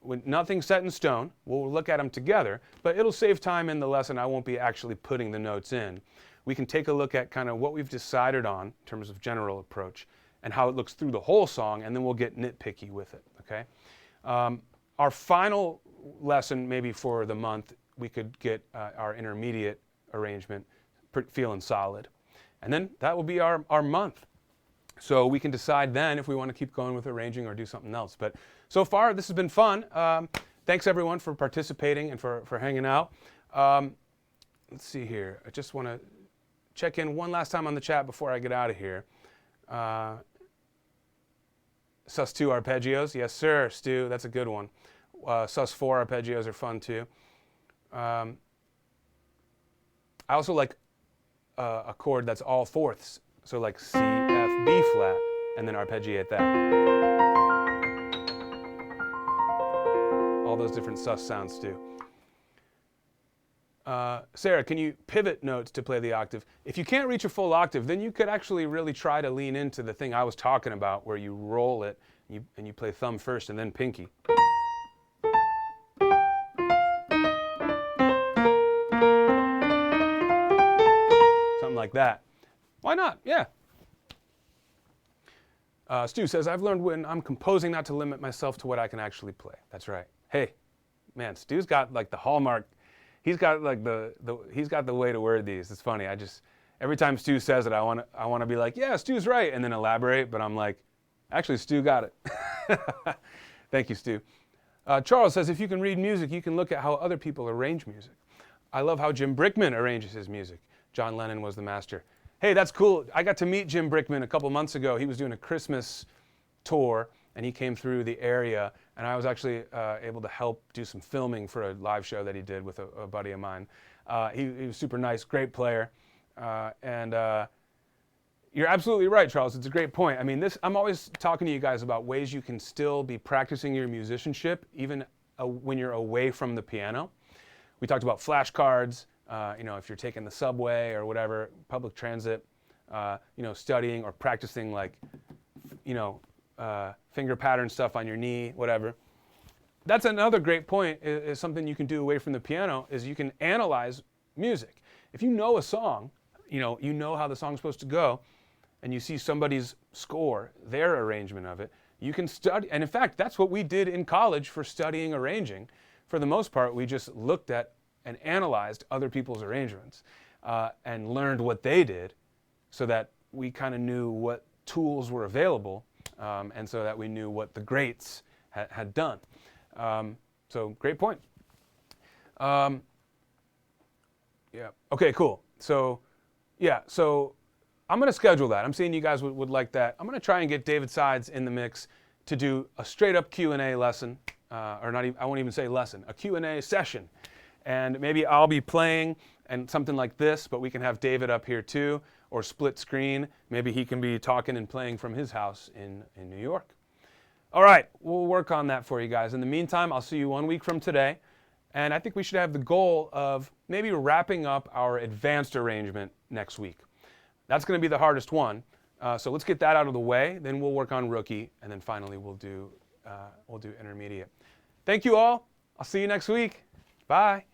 [SPEAKER 1] When nothing's set in stone, we'll look at them together, but it'll save time in the lesson. I won't be actually putting the notes in. We can take a look at kind of what we've decided on in terms of general approach and how it looks through the whole song, and then we'll get nitpicky with it, okay? Our final lesson, maybe for the month, we could get our intermediate arrangement feeling solid. And then that will be our month. So we can decide then if we want to keep going with arranging or do something else. But so far, this has been fun. Thanks, everyone, for participating and for hanging out. Let's see here. I just want to check in one last time on the chat before I get out of here. Sus2 arpeggios. Yes, sir, Stu. That's a good one. Sus4 arpeggios are fun, too. I also like a chord that's all fourths. So like C, F, B flat, and then arpeggiate that. All those different sus sounds too. Sarah, can you pivot notes to play the octave? If you can't reach a full octave, then you could actually really try to lean into the thing I was talking about, where you roll it and you play thumb first and then pinky. Something like that. Why not? Yeah. Stu says, I've learned when I'm composing not to limit myself to what I can actually play. That's right. Hey, man, Stu's got like the hallmark. He's got like he's got the way to word these. It's funny. Every time Stu says it, I want to be like, yeah, Stu's right, and then elaborate. But I'm like, actually, Stu got it. Thank you, Stu. Charles says, if you can read music, you can look at how other people arrange music. I love how Jim Brickman arranges his music. John Lennon was the master. Hey, that's cool. I got to meet Jim Brickman a couple months ago. He was doing a Christmas tour, and he came through the area, and I was actually able to help do some filming for a live show that he did with a buddy of mine. He was super nice, great player, and you're absolutely right, Charles. It's a great point. I mean, I'm always talking to you guys about ways you can still be practicing your musicianship even when you're away from the piano. We talked about flashcards, if you're taking the subway or whatever, public transit, studying or practicing like, finger pattern stuff on your knee, whatever. That's another great point, is something you can do away from the piano, is you can analyze music. If you know a song, you know how the song's supposed to go, and you see somebody's score, their arrangement of it, you can study. And in fact, that's what we did in college for studying arranging. For the most part, we just looked at and analyzed other people's arrangements and learned what they did, so that we kind of knew what tools were available, and so that we knew what the greats had done. So great point. Yeah. Okay, cool. So yeah, so I'm going to schedule that. I'm seeing you guys would like that. I'm going to try and get David Sides in the mix to do a straight up Q&A lesson, or not even, I won't even say lesson, a Q&A session. And maybe I'll be playing and something like this, but we can have David up here too, or split screen. Maybe he can be talking and playing from his house in New York. All right, we'll work on that for you guys. In the meantime, I'll see you 1 week from today. And I think we should have the goal of maybe wrapping up our advanced arrangement next week. That's going to be the hardest one. So let's get that out of the way. Then we'll work on rookie, and then finally we'll do intermediate. Thank you all. I'll see you next week. Bye.